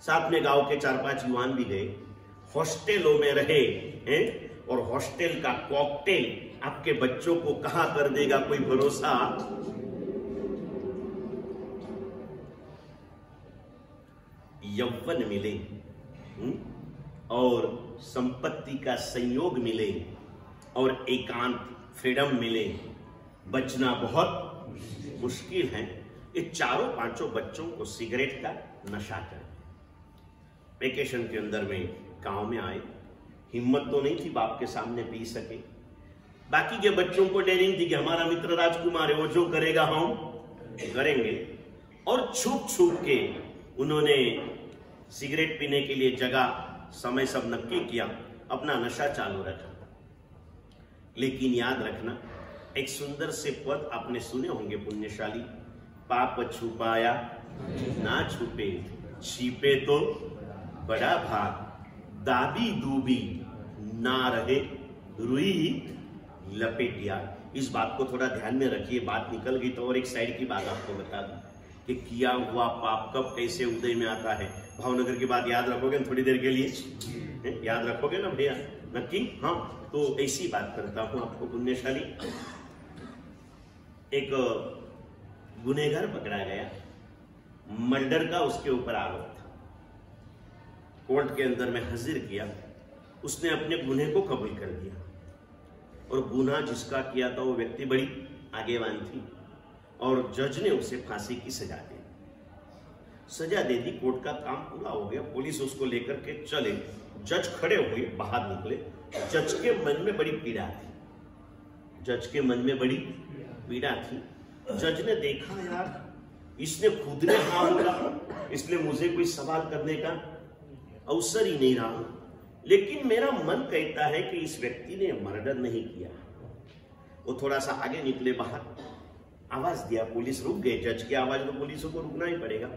साथ में गांव के 4-5 युवान भी गए, हॉस्टलों में रहे हैं, और हॉस्टल का कॉकटेल आपके बच्चों को कहां कर देगा कोई भरोसा। यौवन मिले और संपत्ति का संयोग मिले और एकांत फ्रीडम मिले, बचना बहुत मुश्किल है। ये 4-5 बच्चों को सिगरेट का नशा कर वेकेशन के अंदर में गांव में आए। हिम्मत तो नहीं थी बाप के सामने पी सके। बाकी के बच्चों को डेयरिंग थी कि हमारा मित्र राजकुमार है, वो जो करेगा हम करेंगे, और छुप छुप के उन्होंने सिगरेट पीने के लिए जगह समय सब नक्की किया, अपना नशा चालू रखा। लेकिन याद रखना, एक सुंदर से पद आपने सुने होंगे पुण्यशाली, पाप छुपाया ना छुपे, छिपे तो बड़ा भाग, दाबी दूबी ना रहे रुई लपेटिया। इस बात को थोड़ा ध्यान में रखिए, बात निकल गई तो और एक साइड की बात आपको बता दूं कि किया हुआ पाप कब कैसे उदय में आता है। भावनगर की बात याद रखोगे थोड़ी देर के लिए, याद रखोगे ना भैया? नक्की? हाँ, तो ऐसी बात करता हूं आपको पुण्यशाली। एक गुनहगार पकड़ा गया, मर्डर का उसके ऊपर आरोप था। कोर्ट के अंदर में हाजिर किया, उसने अपने गुनह को कबूल कर दिया, और गुनाह जिसका किया था वो व्यक्ति बड़ी आगेवान थी, और जज ने उसे फांसी की सजा दे दी। सजा दे दी, कोर्ट का काम पूरा हो गया, पुलिस उसको लेकर के चले, जज खड़े हुए, बाहर निकले। जज के मन में बड़ी पीड़ा थी, जज के मन में बड़ी पीड़ा थी। जज ने देखा, यार इसने खुद ने हाँ बोला, इसलिए मुझे कोई सवाल करने का अवसर ही नहीं रहा, लेकिन मेरा मन कहता है कि इस व्यक्ति ने मर्डर नहीं किया। वो थोड़ा सा आगे निकले बाहर, आवाज दिया, पुलिस रुक गए। जज की आवाज तो पुलिसों को रुकना ही पड़ेगा।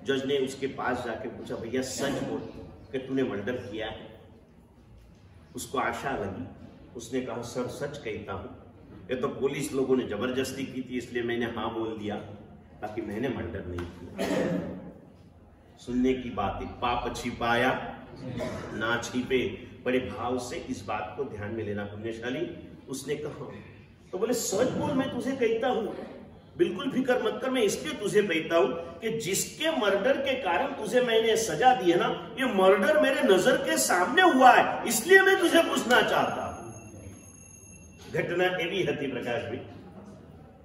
जज ने उसके पास जाके पूछा, भैया सच बोल कि तूने मर्डर किया है? उसको आशा लगी, उसने कहा, सर सच कहता हूं, ये तो पुलिस लोगों ने जबरदस्ती की थी इसलिए मैंने हाँ बोल दिया, ताकि मैंने मर्डर नहीं किया। सुनने की बात है, पाप छिपाया ना छिपे। बड़े भाव से इस बात को ध्यान में लेना पुण्यशाली। उसने कहा, तो बोले सच बोल, मैं तुझे कहता हूं, बिल्कुल फिक्र मत कर, मैं इसलिए तुझे कहता हूं कि जिसके मर्डर के कारण तुझे मैंने सजा दी है ना, ये मर्डर मेरे नजर के सामने हुआ है, इसलिए मैं तुझे पूछना चाहता हूं। घटना एवी हती प्रकाश भाई,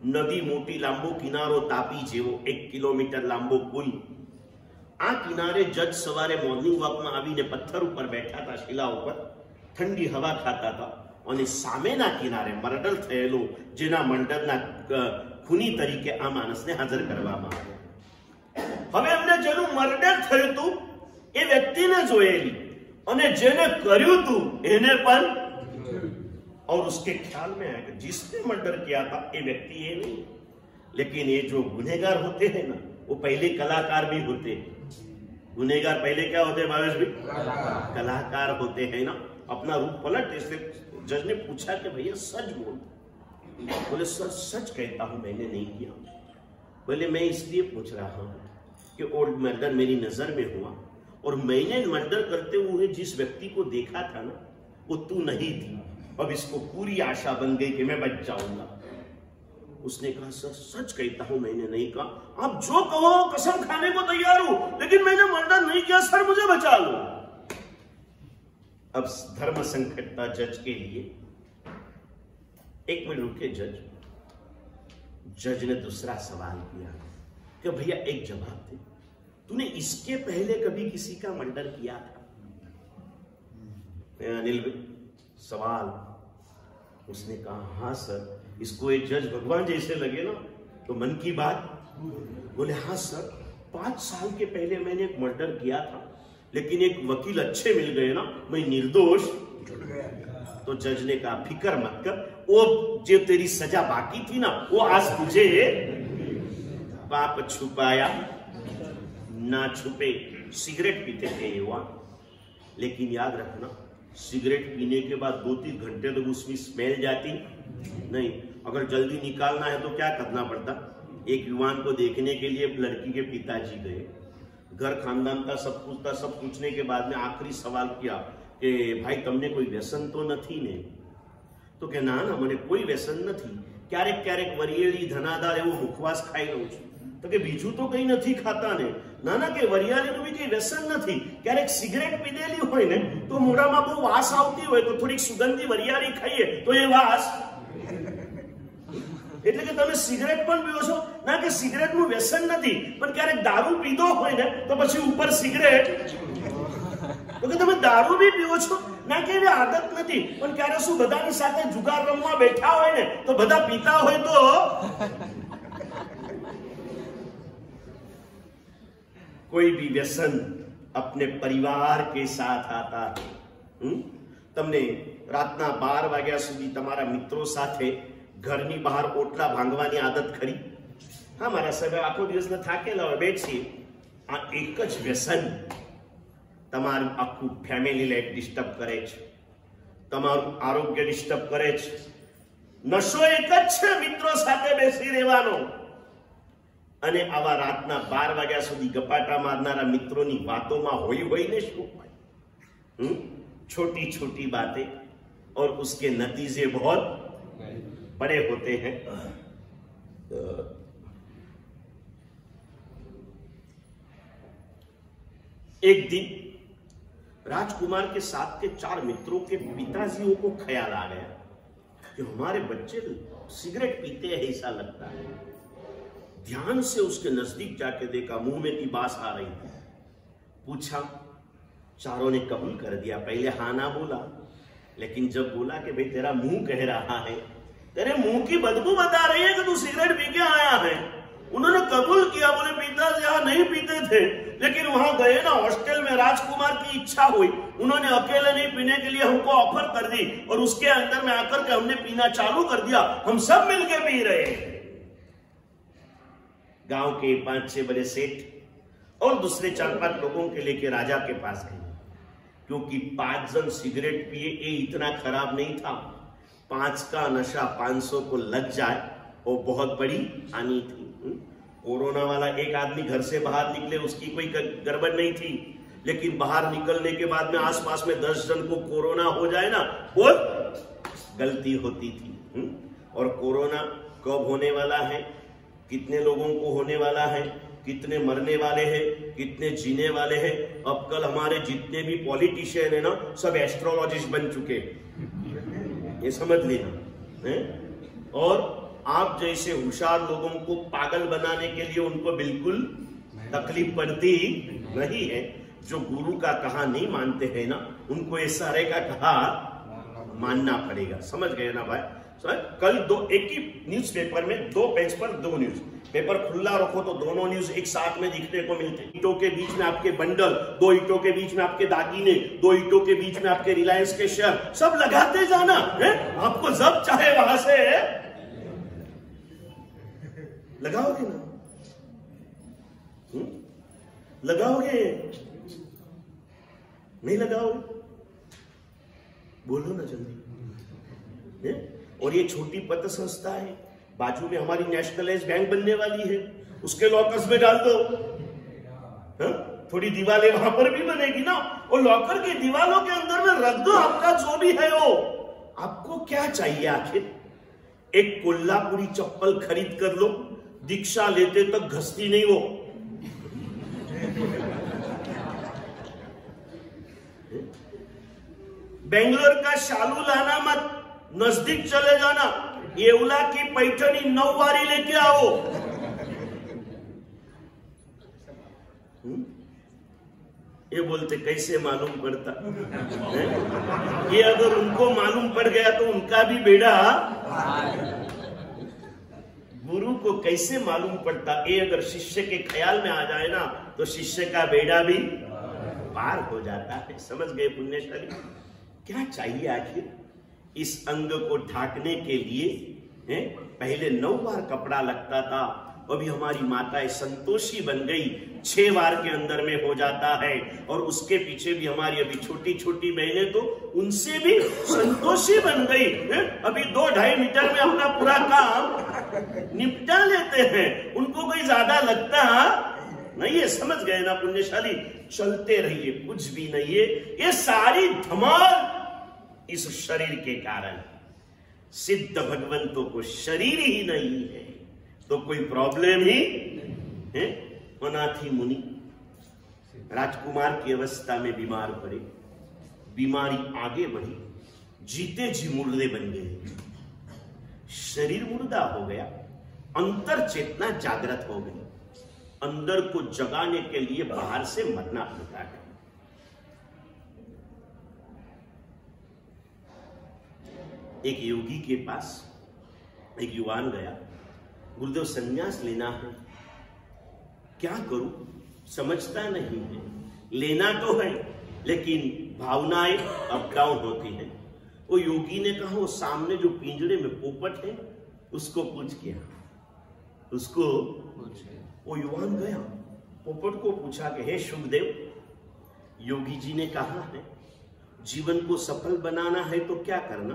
नदी मोटी लांबो किनारो तापी जेवो, 1 किलोमीटर लांबो पुल। आ किनारे जज सवारे मॉर्निंग वॉक में आवीने पत्थर ऊपर बैठा था, शिला ऊपर ठंडी हवा खाता था, અને સામેના કિનારે મર્ડર થયેલો, જેના મર્ડરના ખૂની તરીકે આ માણસને હાજર કરવામાં આવ્યો। હવે એમને જેનું મર્ડર થયું હતું એ વ્યક્તિને જોયેલી, અને જેને કર્યું હતું એને પણ, और उसके ख्याल में आया कि जिसने मर्डर किया था ये व्यक्ति ये नहीं, लेकिन ये जो गुनहगार होते हैं ना, वो पहले कलाकार भी होते हैं। गुनहगार पहले क्या होते हैं भावेश भाई? कलाकार होते हैं ना, अपना रूप पलट। इसलिए जज ने पूछा कि भैया सच बोल। बोले सर सच कहता हूं, मैंने नहीं किया। बोले मैं इसलिए पूछ रहा हूं कि ओल्ड मर्डर मेरी नजर में हुआ, और मैंने मर्डर करते हुए जिस व्यक्ति को देखा था ना, वो तू नहीं थी। अब इसको पूरी आशा बन गई कि मैं बच जाऊंगा। उसने कहा सर सच कहता हूं, मैंने नहीं कहा। आप जो कहो कसम खाने को तैयार हूं, लेकिन मैंने मर्डर नहीं किया सर, मुझे बचा लो। अब धर्म संकट था जज के लिए। 1 मिनट रुके जज। जज ने दूसरा सवाल किया कि भैया एक जवाब दे, तूने इसके पहले कभी किसी का मर्डर किया था? अनिल सवाल। उसने कहा हाँ सर। इसको एक जज भगवान जैसे लगे ना, तो मन की बात। बोले हाँ सर, 5 साल के पहले मैंने एक मर्डर किया था, लेकिन एक वकील अच्छे मिल गए ना, मैं निर्दोष छूट गया। तो जज ने कहा फिक्र मत कर, वो जो तेरी सजा बाकी थी ना, वो आज तुझे। पाप छुपाया ना छुपे। सिगरेट पीते थे युवा, लेकिन याद रखना सिगरेट पीने के बाद 2-3 घंटे तक उसमें स्मेल जाती नहीं। अगर जल्दी निकालना है तो क्या करना पड़ता? एक युवान को देखने के लिए लड़की के पिताजी गए, घर खानदान का सब कुछ था, सब पूछने के बाद में आखिरी सवाल किया कि भाई तमने कोई व्यसन तो नहीं ने? तो के ना ना મને કોઈ વ્યસન નથી, ક્યારેક ક્યારેક વરિયેળી ધનાદાર એવું મુખવાસ ખાઈ લઉં છું। તો કે બીજું તો કંઈ નથી ખાતા ને? ના ના કે વરિયાળીનું બી કંઈ વ્યસન નથી, ક્યારેક સિગરેટ પીધેલી હોય ને તો મોઢામાં બહુ વાસ આવતી હોય તો થોડીક સુગંધી વરિયાળી ખાઈએ તો એ વાસ એટલે કે તમે સિગરેટ પણ પીઓ છો ના કે સિગરેટનું વ્યસન નથી, પણ ક્યારેક દારૂ પીધો હોય ને તો પછી ઉપર સિગરેટ તો કે તમે દારૂ બી પીઓ છો ના કે એવી આદત નથી, પણ ક્યારે શું બધાની સાથે જુગાર રમવા બેઠા હોય ને તો બધા પીતા હોય તો कोई भी व्यसन अपने परिवार के साथ आता है। तमने रातना 12 वाग्या सुधी तमारा मित्रों साथे घरनी बहार ओटला भांगवानी आदत खरी? हाँ, मारा साहेब आखो दिवस न थाकेला होय बेठीए आ एक ज व्यसन तमारू आखू फैमिली लाइफ डिस्टर्ब करे छे, तमारू आरोग्य डिस्टर्ब करे छे। नशो एक ज छे मित्रों साथे बेसी रहेवानो અને આવા રાતના 12 વાગ્યા સુધી ગપાટા મારનારા મિત્રોની વાતોમાં હોય ને શું હોય? छोटी छोटी बातें और उसके नतीजे बहुत बड़े होते हैं। एक दिन राजकुमार के साथ के 4 मित्रों के पिताजियों को ख्याल आ गया कि हमारे बच्चे सिगरेट पीते हैं ऐसा लगता है। ध्यान से उसके नजदीक जाके देखा, मुंह में की बास आ रही थी। पूछा, चारों ने कबूल कर दिया। पहले हाँ ना बोला, लेकिन जब बोला कि भाई तेरा मुंह कह रहा है, तेरे मुंह की बदबू बता रही है कि तू सिगरेट पी के आया है, उन्होंने कबूल किया। बोले पिताजी यहाँ नहीं पीते थे, लेकिन वहां गए ना हॉस्टल में, राजकुमार की इच्छा हुई, उन्होंने अकेले नहीं पीने के लिए हमको ऑफर कर दी और उसके अंदर में आकर के हमने पीना चालू कर दिया, हम सब मिलके पी रहे हैं। गांव के 5-6 बड़े सेठ और दूसरे 4-5 लोगों के लेके राजा के पास गए, क्योंकि 5 जन सिगरेट पिए ये इतना खराब नहीं था। 5 का नशा 500 को लग जाए वो बहुत बड़ी हानि थी। कोरोना वाला एक आदमी घर से बाहर निकले, उसकी कोई गड़बड़ नहीं थी, लेकिन बाहर निकलने के बाद में आसपास में 10 जन को कोरोना हो जाए ना, वो गलती होती थी। और कोरोना कब होने वाला है, कितने लोगों को होने वाला है, कितने मरने वाले हैं, कितने जीने वाले हैं, अब कल हमारे जितने भी पॉलिटिशियन है ना, सब एस्ट्रोलॉजिस्ट बन चुके, ये समझ लेना। और आप जैसे होशियार लोगों को पागल बनाने के लिए उनको बिल्कुल तकलीफ पड़ती नहीं है। जो गुरु का कहा नहीं मानते हैं ना, उनको ये सारे का कहा मानना पड़ेगा। समझ गए ना भाई? कल एक ही न्यूज़पेपर में 2 पेज पर 2 न्यूज, पेपर खुला रखो तो दोनों न्यूज एक साथ में दिखने को मिलते। ईंटों के बीच में आपके बंडल, 2 ईंटों के बीच में आपके दागीने, 2 ईंटों के बीच में आपके रिलायंस के शेयर, सब लगाते जाना है। आपको जब चाहे वहां से लगाओगे ना, लगाओगे नहीं लगाओगे? बोलो ना जल्दी। और ये छोटी पत्र संस्था है, बाजू में हमारी नेशनलाइज बैंक बनने वाली है, उसके लॉकर्स में डाल दो। थोड़ी दीवारें वहां पर भी बनेगी ना, और लॉकर की दीवारों के अंदर में रख दो आपका जो भी है वो। आपको क्या चाहिए आखिर? एक कोल्हापुरी चप्पल खरीद कर लो, दीक्षा लेते तक घसती नहीं वो। बेंगलोर का शालू लाना मत, नजदीक चले जाना, येवला की पैठनी 9 वारी लेके आओ। ये बोलते कैसे मालूम पड़ता है? ये अगर उनको मालूम पड़ गया तो उनका भी बेड़ा, गुरु को कैसे मालूम पड़ता? ये अगर शिष्य के ख्याल में आ जाए ना तो शिष्य का बेड़ा भी पार हो जाता है। समझ गए पुण्यशाली? क्या चाहिए आखिर? इस अंग को ढाकने के लिए पहले 9 बार कपड़ा लगता था, अभी हमारी माताएं संतोषी बन गई, 6 बार के अंदर में हो जाता है। और उसके पीछे भी हमारी अभी छोटी छोटी बहनें तो उनसे भी संतोषी बन गई है? अभी 2-2.5 मीटर में अपना पूरा काम निपटा लेते हैं, उनको कोई ज्यादा लगता नहीं है। समझ गए ना पुण्यशाली? चलते रहिए, कुछ भी नहीं है। ये सारी धमाल इस शरीर के कारण। सिद्ध भगवंतों को शरीर ही नहीं है तो कोई प्रॉब्लम ही है। अनाथी मुनि राजकुमार की अवस्था में बीमार पड़े, बीमारी आगे बढ़ी, जीते जी मुर्दे बन गए। शरीर मुर्दा हो गया, अंतर चेतना जागृत हो गई। अंदर को जगाने के लिए बाहर से मरना पड़ता है। एक योगी के पास एक युवान गया, गुरुदेव संन्यास लेना है, क्या करूं, समझता नहीं है। लेना तो है लेकिन भावनाएं अप डाउन होती हैं। वो योगी ने कहा वो सामने जो पिंजड़े में पोपट है उसको पूछ किया, उसको वो युवान गया, पोपट को पूछा कि हे शुभदेव, योगी जी ने कहा है जीवन को सफल बनाना है तो क्या करना।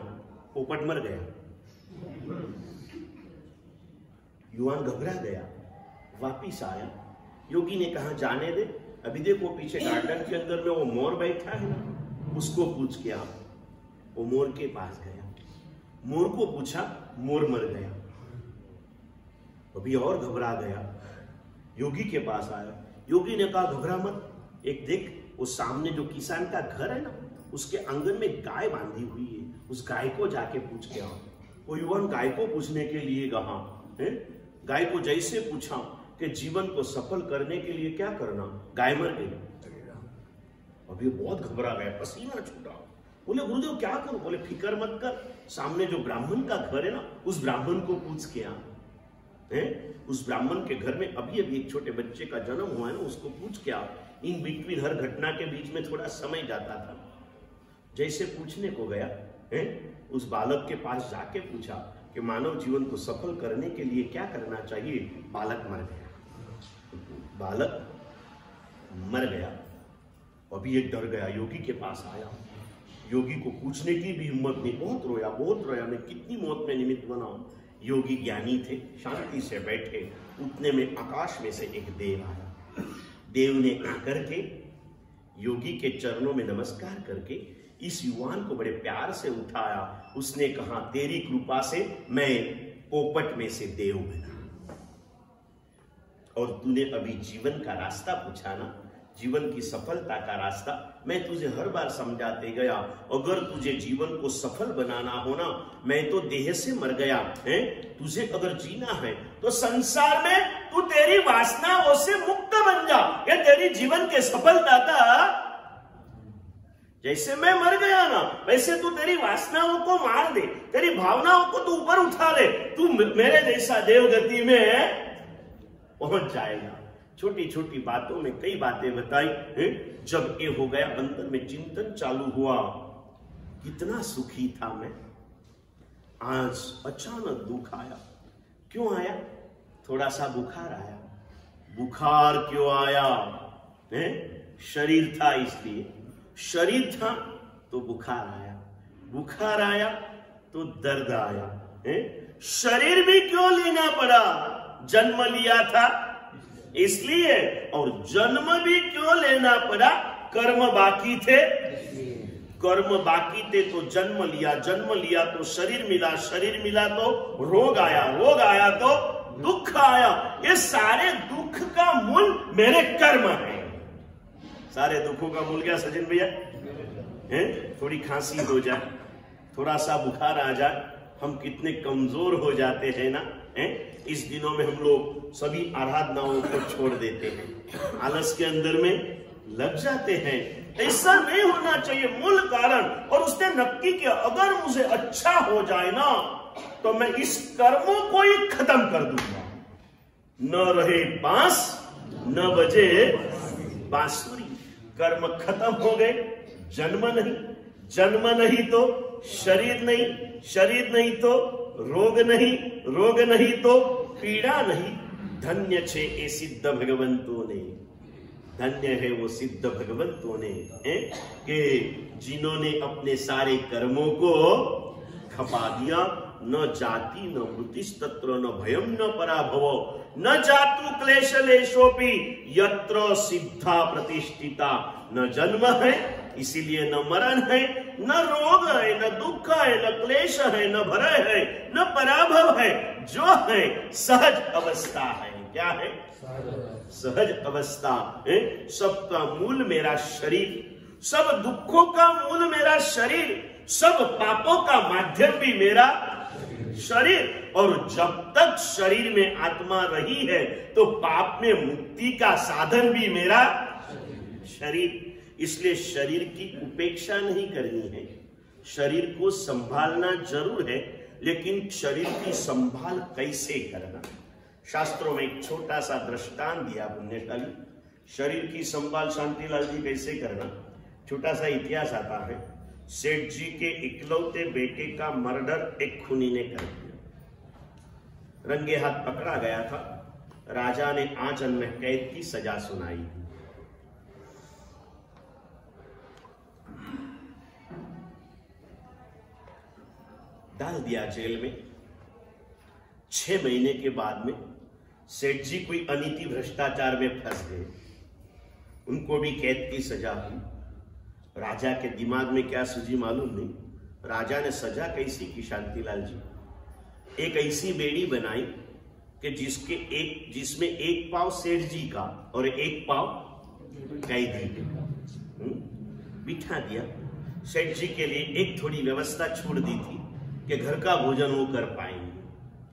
पोपट मर गया। युवान घबरा गया, वापिस आया। योगी ने कहा जाने दे, अभी देखो पीछे गार्डन के अंदर में वो मोर बैठा है ना, उसको पूछ के आप। वो मोर के पास गया, मोर को पूछा, मोर मर गया। अभी और घबरा गया, योगी के पास आया। योगी ने कहा घबरा मत, एक देख वो सामने जो किसान का घर है ना, उसके आंगन में गाय बांधी हुई है, उस गाय को जाके पूछ के आओ। वो युवान गाय को पूछने के लिए कहा है। गाय को जैसे पूछा कि जीवन को सफल करने के लिए क्या करना, गाय मर गई। अभी बहुत घबरा गया, पसीना छूटा। बोले गुरुदेव क्या करूं? बोले फिक्र मत कर, सामने जो ब्राह्मण का घर है ना, उस ब्राह्मण को पूछ के आ। उस ब्राह्मण के घर में अभी अभी एक छोटे बच्चे का जन्म हुआ है ना, उसको पूछ के आ। इन बिटवीन हर घटना के बीच में थोड़ा समय जाता था। जैसे पूछने को गया उस बालक के पास जाके पूछा कि मानव जीवन को सफल करने के लिए क्या करना चाहिए। बालक मर गया, बालक मर गया। अभी ये डर गया, योगी के पास आया। योगी को पूछने की भी हिम्मत नहीं, बहुत रोया, मैं कितनी मौत में निमित्त बनाऊं। योगी ज्ञानी थे, शांति से बैठे। उतने में आकाश में से एक देव आया। देव ने आकर के योगी के चरणों में नमस्कार करके इस युवान को बड़े प्यार से उठाया। उसने कहा तेरी कृपा से मैं पोपट में से देव बना। और तूने अभी जीवन का रास्ता पूछा ना, जीवन की सफलता का रास्ता मैं तुझे हर बार समझाते गया। अगर तुझे जीवन को सफल बनाना हो ना, मैं तो देह से मर गया है, तुझे अगर जीना है तो संसार में तू तेरी वासनाओं से मुक्त बन जा। ये तेरी जीवन के सफलता का, जैसे मैं मर गया ना वैसे तू तेरी वासनाओं को मार दे, तेरी भावनाओं को तू ऊपर उठा ले, तू मेरे जैसा देवगति में पहुंच जाएगा। छोटी छोटी बातों में कई बातें बताई। जब ये हो गया, अंदर में चिंतन चालू हुआ, कितना सुखी था मैं, आज अचानक दुख आया। क्यों आया? थोड़ा सा बुखार आया। बुखार क्यों आया? शरीर था इसलिए, शरीर था तो बुखार आया, बुखार आया तो दर्द आया। शरीर भी क्यों लेना पड़ा? जन्म लिया था इसलिए, और जन्म भी क्यों लेना पड़ा? कर्म बाकी थे, कर्म बाकी थे तो जन्म लिया, जन्म लिया तो शरीर मिला, शरीर मिला तो रोग आया, रोग आया तो दुख आया। ये सारे दुख का मूल मेरे कर्म है। सारे दुखों का मूल क्या सचिन भैया? थोड़ी खांसी हो जाए, थोड़ा सा बुखार आ जाए, हम कितने कमजोर हो जाते हैं ना। इस दिनों में हम लोग सभी आराधनाओं को छोड़ देते हैं, आलस के अंदर में लग जाते हैं। ऐसा नहीं होना चाहिए, मूल कारण। और उसने नक्की किया अगर मुझे अच्छा हो जाए ना तो मैं इस कर्मों को ही खत्म कर दूंगा। न रहे बांस न बजे बांसुरी। कर्म खत्म हो गए, जन्म नहीं, जन्म नहीं तो शरीर नहीं, शरीर नहीं तो रोग नहीं, रोग नहीं तो पीड़ा नहीं, धन्य छे ए सिद्ध भगवंतों ने, धन्य है वो सिद्ध भगवंतों ने कि जिन्होंने अपने सारे कर्मों को खपा दिया। न जाति न मृतिस्तत्र न भयम न पराभवो न जातु क्लेशलेशोपि यत्र सिद्धा प्रतिष्ठिता। न जन्म है इसीलिए न मरण है, न रोग है, न दुख है, न क्लेश है, न भय है, न पराभव है। जो है सहज अवस्था है। क्या है? सहज अवस्था है। सबका मूल मेरा शरीर, सब दुखों का मूल मेरा शरीर, सब पापों का माध्यम भी मेरा शरीर। और जब तक शरीर में आत्मा रही है तो पाप में मुक्ति का साधन भी मेरा शरीर। इसलिए शरीर की उपेक्षा नहीं करनी है, शरीर को संभालना जरूर है, लेकिन शरीर की संभाल कैसे करना। शास्त्रों में एक छोटा सा दृष्टांत दिया पुण्यशाली, शरीर की संभाल शांतिलाल जी कैसे करना। छोटा सा इतिहास आता है। सेठ जी के इकलौते बेटे का मर्डर एक खूनी ने कर दिया, रंगे हाथ पकड़ा गया था। राजा ने आजन्म कैद की सजा सुनाई। डाल दिया जेल में। 6 महीने के बाद में सेठ जी कोई अनीति भ्रष्टाचार में फंस गए, उनको भी कैद की सजा हुई। राजा के दिमाग में क्या सूझी मालूम नहीं। राजा ने सजा कैसी की शांतिलाल जी? एक ऐसी बेड़ी बनाई कि जिसमें एक पाव सेठ जी का और एक पाव कैदी का बिठा दिया। सेठ जी के लिए एक थोड़ी व्यवस्था छोड़ दी थी कि घर का भोजन वो कर पाएंगे।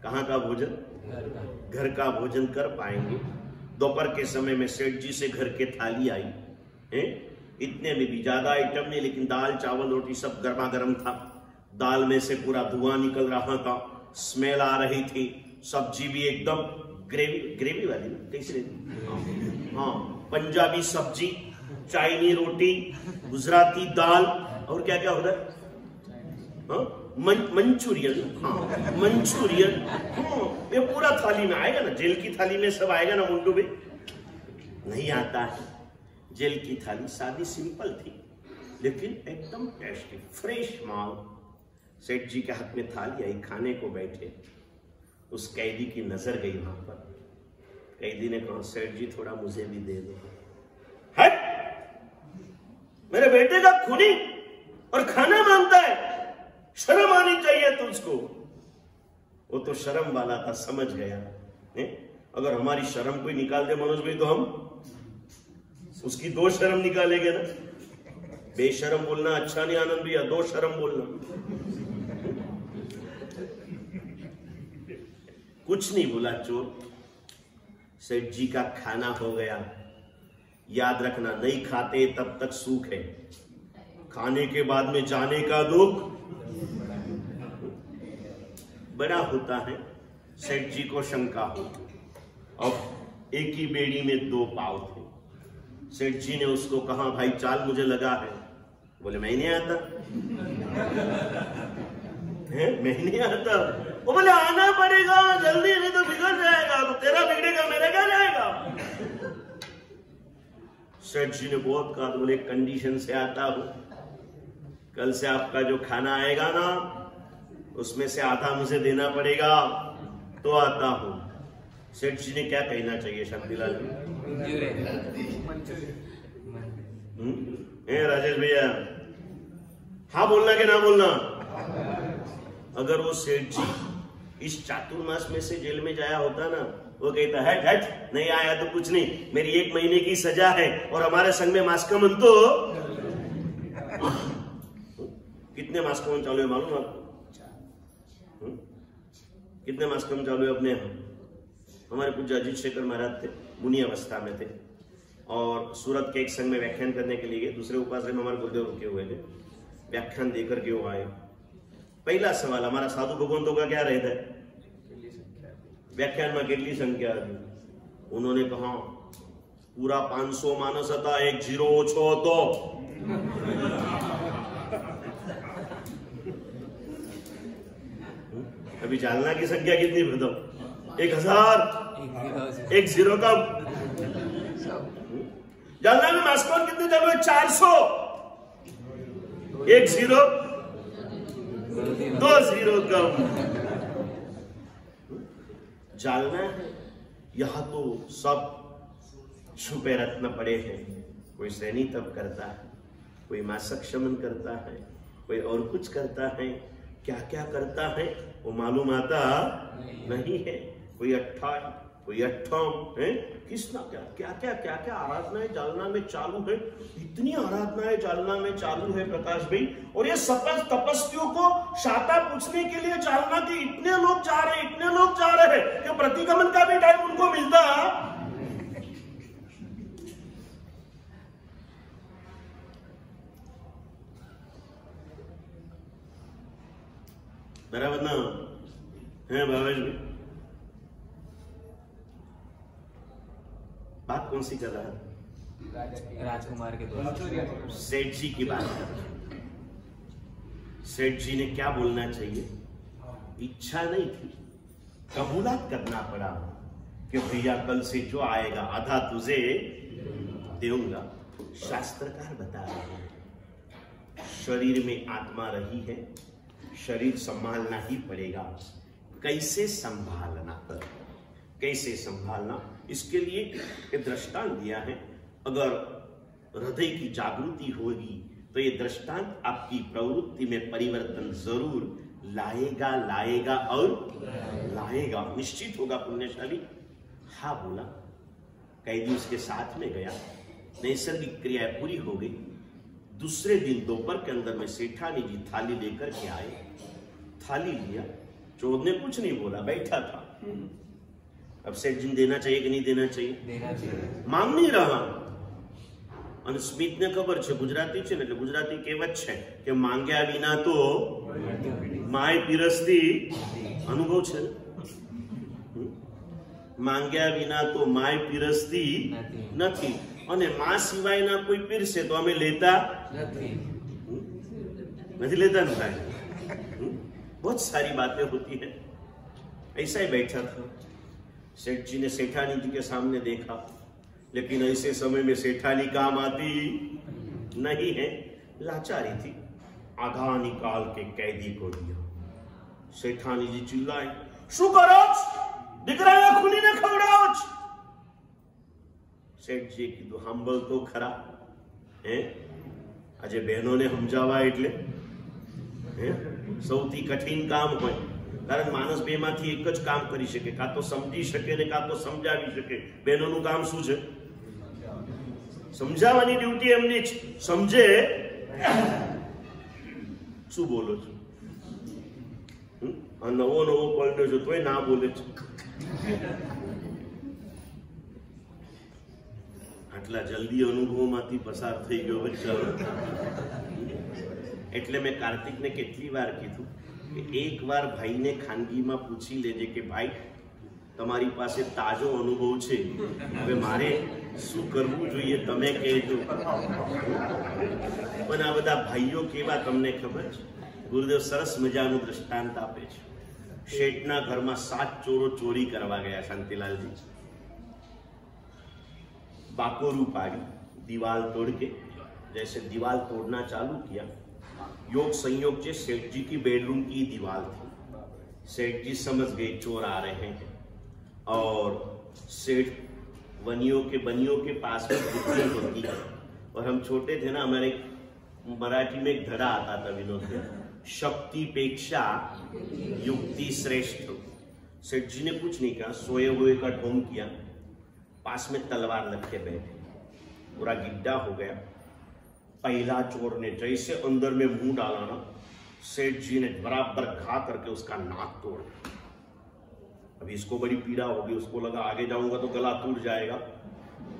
कहाँ का भोजन? घर का भोजन कर पाएंगे। दोपहर के समय में सेठ जी से घर के थाली आई है। इतने में भी ज्यादा आइटम नहीं, लेकिन दाल चावल रोटी सब गर्मा गर्म था। दाल में से पूरा धुआं निकल रहा था, स्मेल आ रही थी। सब्जी भी एकदम ग्रेवी वाली कैसे रहती? हाँ, पंजाबी सब्जी, चाइनी रोटी, गुजराती दाल, और क्या क्या होता है? मंचूरियन। हाँ, मंचूरियन। हाँ, ये पूरा थाली में आएगा ना। जेल की थाली में सब आएगा ना मुंडू में? नहीं आता है। जेल की थाली सादी सिंपल थी, लेकिन एकदम टेस्टी फ्रेश माल। सेठ जी के हाथ में थाली आई, खाने को बैठे। उस कैदी की नजर गई वहां पर। कैदी ने कहा, सेठ जी थोड़ा मुझे भी दे दो। हट, मेरे बेटे का खूनी और खाना मांगता है, शर्म आनी चाहिए तुझको। वो तो शर्म वाला था, समझ गया। अगर हमारी शर्म कोई निकाल दे मनोज भाई, तो हम उसकी 2 शर्म निकालेंगे ना। बेशर्म बोलना अच्छा नहीं आनंद भैया, 2 शर्म बोलना। कुछ नहीं बोला चोर। सेठ जी का खाना हो गया। याद रखना, नहीं खाते तब तक सुख है, खाने के बाद में जाने का दुख बड़ा होता है। सेठ जी को शंका हो। अब एक ही बेड़ी में 2 पाव थे। सेठ जी ने उसको कहा, भाई चाल मुझे लगा है। बोले, मैं नहीं आता है, मैं नहीं आता। वो बोले, आना पड़ेगा जल्दी, नहीं तो बिगड़ जाएगा। तो तेरा बिगड़ेगा, मेरा क्या जाएगा? सेठ जी ने बहुत कहा। बोले, कंडीशन से आता हूं, कल से आपका जो खाना आएगा ना, उसमें से आधा मुझे देना पड़ेगा, तो आता हूं। सेठ जी ने क्या कहना चाहिए शांतिलाल जी? राजेश भैया, हाँ बोलना कि ना बोलना? अगर वो सेठ जी इस चातुर्मास में से जेल में जाया होता ना, वो कहता है, हट, नहीं आया तो कुछ नहीं, मेरी 1 महीने की सजा है और हमारे संग में मास्कमन तो कितने मास्कमन चालू है मालूम आपको? कितने मास्कमन चालू है अपने यहाँ? हमारे पूज्य अजीत शेखर महाराज थे, मुनि अवस्था में थे, और सूरत के एक संघ में व्याख्यान करने के लिए दूसरे उपासना में हमारे गुरुदेव रुके हुए थे। व्याख्यान देकर के वो आए। पहला सवाल हमारा साधु भगवंतों का क्या रहता है? व्याख्यान में कितनी संख्या? उन्होंने कहा, पूरा 500 मानस था, 1 0 ओछो तो। अभी जालना की संख्या कितनी बताओ? 1000। एक जीरो कम। जालना में मास्कोन कितने चालू है? 400। एक जीरो, 2 जीरो कम। जालना है यहां तो सब छुपे रत्न पड़े हैं। कोई सैनी तप करता है, कोई मासक शमन करता है, कोई और कुछ करता है। क्या क्या करता है वो मालूम आता नहीं है। कोई 28, कोई 58 है, किसना क्या क्या क्या क्या क्या आराधनाएं जालना में चालू है। इतनी आराधनाएं जालना में चालू है प्रकाश भाई। और ये सपस तपस्वियों को शाता पूछने के लिए जालना के इतने लोग जा रहे हैं, इतने लोग जा रहे हैं कि प्रतिगमन का भी टाइम उनको मिलता। बराबर ना है भावेश भाई? बात कौन सी कर रहा है? राजकुमार के दोस्त सेठ जी की बात कर। सेठ जी ने क्या बोलना चाहिए? इच्छा नहीं थी, कबूलात करना पड़ा कि भैया कल से जो आएगा आधा तुझे देऊंगा। शास्त्रकार बता रहे हैं शरीर में आत्मा रही है, शरीर संभालना ही पड़ेगा। कैसे संभालना, कैसे संभालना, इसके लिए एक दृष्टांत दिया है। अगर हृदय की जागृति होगी तो ये दृष्टांत आपकी प्रवृत्ति में परिवर्तन जरूर लाएगा, लाएगा और लाएगा, निश्चित होगा पुण्यशाली। हाँ बोला। कैदी उसके साथ में गया, नैसर्गिक क्रिया पूरी हो गई। दूसरे दिन दोपहर के अंदर में सेठानी जी थाली लेकर के आए। थाली लिया, चोर ने कुछ नहीं बोला, बैठा था। अब सेठ जी देना चाहिए कि नहीं देना चाहिए? देना चाहिए। मांग नहीं रहा। અને સ્મિતને ખબર છે, ગુજરાતી છે ને, એટલે ગુજરાતી કહેવત છે કે માંગ્યા વિના તો માય પીરસતી અનુભવ છે ને? માંગ્યા વિના તો માય પીરસતી નથી, અને માં સિવાયના કોઈ પીરસે તો અમે લેતા નથી લેતા ને ભાઈ। बहुत सारी बातें होती है। ऐसा ही बैठा था, सेठ जी ने सेठानी जी के सामने देखा, लेकिन ऐसे समय में सेठानी काम आती नहीं है। लाचारी थी, आधा निकाल के कैदी को दिया। सेठानी जी चिल्लाए, शू करो दिकरा खुली ने खवड़ाओ। सेठ जी कीधु सांभळ तो खरा है, આજે બહેનોને સમજાવવા એટલે સૌથી કઠિન કામ હોય। કારણ માણસ બેમાંથી એક જ કામ કરી શકે, કાં તો સમજી શકે ને કાં તો સમજાવી શકે। બહેનોનું કામ શું છે? સમજાવવાની ડ્યુટી એમની જ। સમજે શું બોલો છો? નવો નવો પલટો છો તોય ના બોલે છે। આટલા જલ્દી અનુભવમાંથી પસાર થઈ ગયો બિચારો। એટલે મેં કાર્તિકને કેટલી વાર કીધું કે એક વાર ભાઈને ખાનગીમાં પૂછી લેજે કે ભાઈ તમારી પાસે તાજો અનુભવ છે, હવે મારે શું કરવું જોઈએ તમે કહેજો। પણ આ બધા ભાઈઓ કેવા તમને ખબર છે? ગુરુદેવ સરસ મજાનું દૃષ્ટાંત આપે છે। શેઠના ઘરમાં 7 ચોરો ચોરી કરવા ગયા શાંતિલાલજી। बाकोरू पाड़ी, दीवार तोड़ के, जैसे दीवार तोड़ना चालू किया, योग संयोग से सेठ जी की बेडरूम की दीवार थी। सेठ जी समझ गए चोर आ रहे हैं, और सेठ बनियों के पास में बुद्धि होती है। और हम छोटे थे ना, हमारे मराठी में एक धड़ा आता था विनोद में, शक्तिपेक्षा युक्ति श्रेष्ठ। सेठ जी ने कुछ नहीं कहा, सोए हुए का ढोंग किया, पास में तलवार रखे बैठे, पूरा गिड्ढा हो गया। पहला चोर ने जैसे अंदर में मुंह डाला ना, सेठ जी ने बराबर घा करके उसका नाक तोड़। अभी इसको बड़ी पीड़ा होगी, उसको लगा आगे जाऊंगा तो गला टूट जाएगा।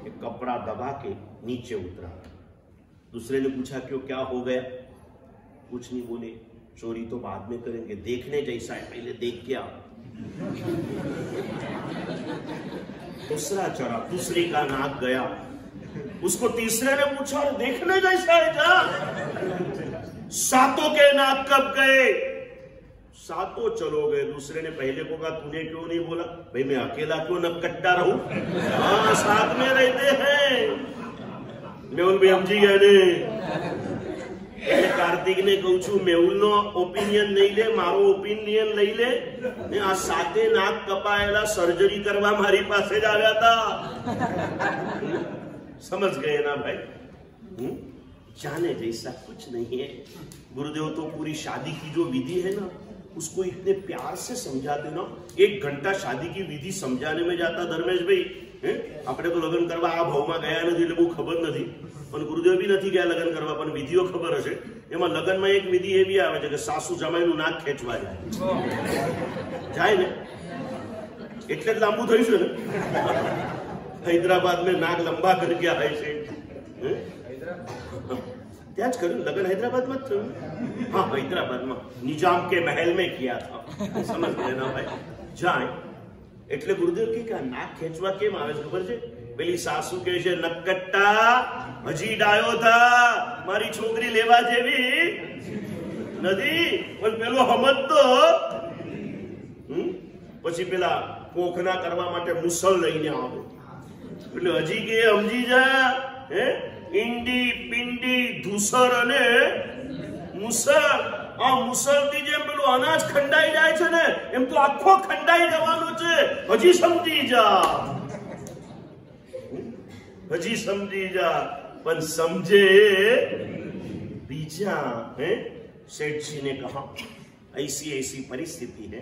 एक कपड़ा दबा के नीचे उतरा। दूसरे ने पूछा क्यों, क्या हो गया? कुछ नहीं बोले, चोरी तो बाद में करेंगे, देखने जैसा है पहले देख के आओ। दूसरा चढ़ा, दूसरे का नाक गया, उसको तीसरे ने पूछा देखने जैसा है क्या? 7 के नाक कब गए? सातों चलो गए। दूसरे ने पहले को कहा तूने क्यों नहीं बोला? भाई मैं अकेला क्यों नकट्टा रहूं? हाँ साथ में रहते हैं। मेहुल भी समझी गए ने। कार्तिक ने कहू छू मेहुल नो ओपिनियन नहीं ले, मारो ओपिनियन लई ले। ने आ साते नाक कपाયેલા सर्जरी करवा मारी पासे ज આવ્યા था। समझ गए ना भाई? जाने जैसा कुछ नहीं है। गुरुदेव तो पूरी शादी की जो विधि है ना उसको इतने प्यार से समझाते ना। 1 घंटा शादी की विधि समझाने में जाता धर्मेश भाई। આપણે તો લગ્ન કરવા આ ભાવમાં ગયા નથી એટલે બહુ ખબર નથી, પણ ગુરુદેવ બી નથી ગયા લગ્ન કરવા, પણ વિધિઓ ખબર હશે। એમાં લગ્નમાં એક વિધિ એવી આવે છે કે સાસુ જમાઈનું નાક ખેંચવા જાય ને એટલે જ લાંબુ થયું છે ને। હૈદરાબાદ में नाक लंबा करके आए છે। ત્યાં જ કર્યું લગ્ન હૈદરાબાદમાં જ થયું। हाँ હૈદરાબાદમાં નિજામ के महल में किया था। समझ गए ना भाई? જાય એટલે ગુરુદેવ કે નાક ખેંચવા કેમ આવે છે ખબર છે? પેલી સાસુ કહે છે નકટ્ટા હજી ડાયો થા, મારી છોકરી લેવા જેવી નથી, પણ પેલો સમજતો। પછી પેલા કોખના કરવા માટે મુસલ લઈને આવે એટલે હજી કે સમજી જા। ઈંડી પિંડી ધૂસર અને મુસલ। આ મુસલથી જેમ પેલું અનાજ ખંડાઈ જાય છે ને એમ તો આખો ખંડાઈ જવાનો છે। હજી સમજી જા, હજી સમજી જા, પણ સમજે બીજા। सेठ जी ने कहा ऐसी ऐसी परिस्थिति है।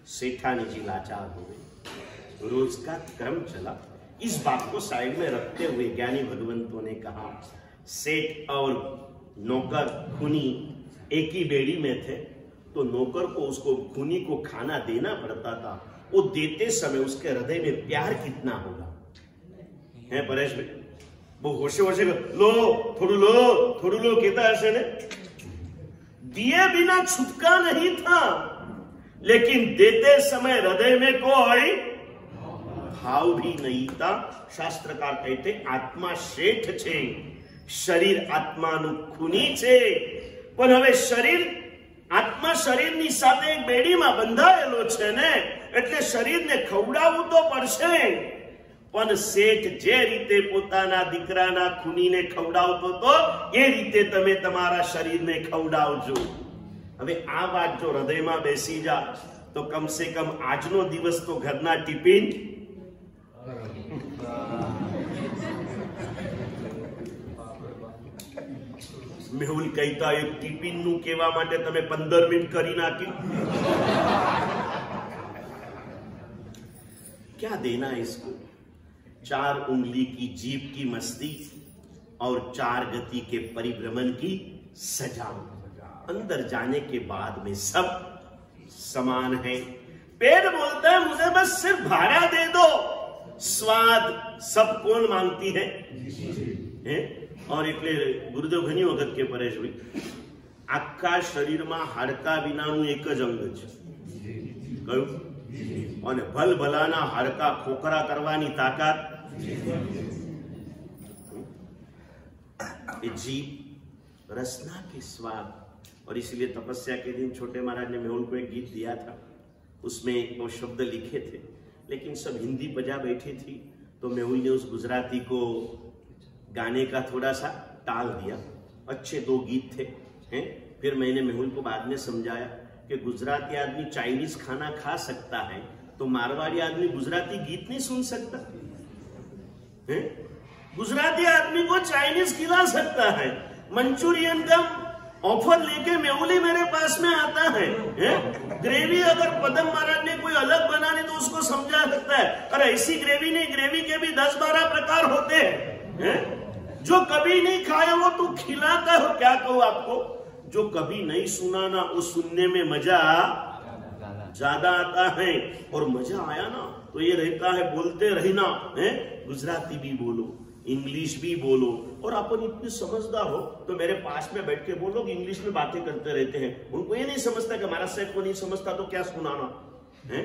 सेठानी जी लाचार हो गई। रोज का क्रम चला। इस बात को साइड में रखते हुए ज्ञानी भगवंतों ने कहा सेठ और नौकर खूनी एक ही बेड़ी में थे, तो नौकर को उसको खूनी को खाना देना पड़ता था। वो देते समय उसके हृदय में प्यार कितना होगा? है परेश भाई? वो होशे होशे लो थोड़ू लो कहता ऐसे ने। दिए बिना छुटका नहीं था, लेकिन देते समय हृदय में कोई भाव भी नहीं था। शास्त्रकार कहते आत्मा श्रेष्ठ छे, शरीर आत्माનું ખૂની છે। પણ હવે શરીર આત્મા શરીરની સાથે એક બેડીમાં બંધાયેલો છે ને, એટલે શરીરને ખવડાવવું તો પડશે। પણ શેઠ જે રીતે પોતાના દીકરાના ખૂનીને ખવડાવતો તો એ રીતે તમે તમારા શરીરને ખવડાવજો। હવે આ વાત જો હૃદયમાં બેસી જા તો કમ સે કમ આજનો દિવસ તો ઘરના ટિફિન मेहुल कहता एक टिफिन नु केवा माटे तमे 15 मिनिट करी नाखी। क्या देना इसको? 4 उंगली की जीभ की मस्ती और 4 गति के परिभ्रमण की सजा। अंदर जाने के बाद में सब समान है। पेट बोलता है मुझे बस सिर्फ भाड़ा दे दो। स्वाद सब कौन मांगती है? और એટલે ગુરુદેવ ઘણી વખત કે પરેશભાઈ આખા શરીરમાં હાડકા વિનાનું એક જ અંગ છે। કયું? અને ભલભલાના હાડકા ખોખરા કરવાની તાકાત એ जीभ रसना के स्वाद। और इसलिए तपस्या के दिन छोटे महाराज ने मेहुल को एक गीत दिया था, उसमें वो शब्द लिखे थे, लेकिन सब हिंदी बजा बैठी थी, तो मेहुल ने उस गुजराती को गाने का थोड़ा सा टाल दिया। अच्छे 2 गीत थे हैं। फिर मैंने मेहुल को बाद में समझाया कि गुजराती आदमी चाइनीज खाना खा सकता है, तो मारवाड़ी आदमी गुजराती गीत नहीं सुन सकता है? गुजराती आदमी को चाइनीज खिला सकता है। मंचूरियन का ऑफर लेके मेहुली मेरे पास में आता है। ग्रेवी अगर पदम महाराज ने कोई अलग बनानी तो उसको समझा सकता है। और ऐसी ग्रेवी नहीं, ग्रेवी के भी 10-12 प्रकार होते हैं। जो कभी नहीं खाया वो तू खिलाता हो। क्या कहूं आपको, जो कभी नहीं सुना ना वो सुनने में मजा ज्यादा आता है। और मजा आया ना तो ये रहता है बोलते रहना है। गुजराती भी बोलो, इंग्लिश भी बोलो। और अपन इतने समझदार हो तो मेरे पास में बैठ के बोलो, इंग्लिश में बातें करते रहते हैं। उनको ये नहीं समझता कि हमारा सेठ को नहीं समझता तो क्या सुनाना है।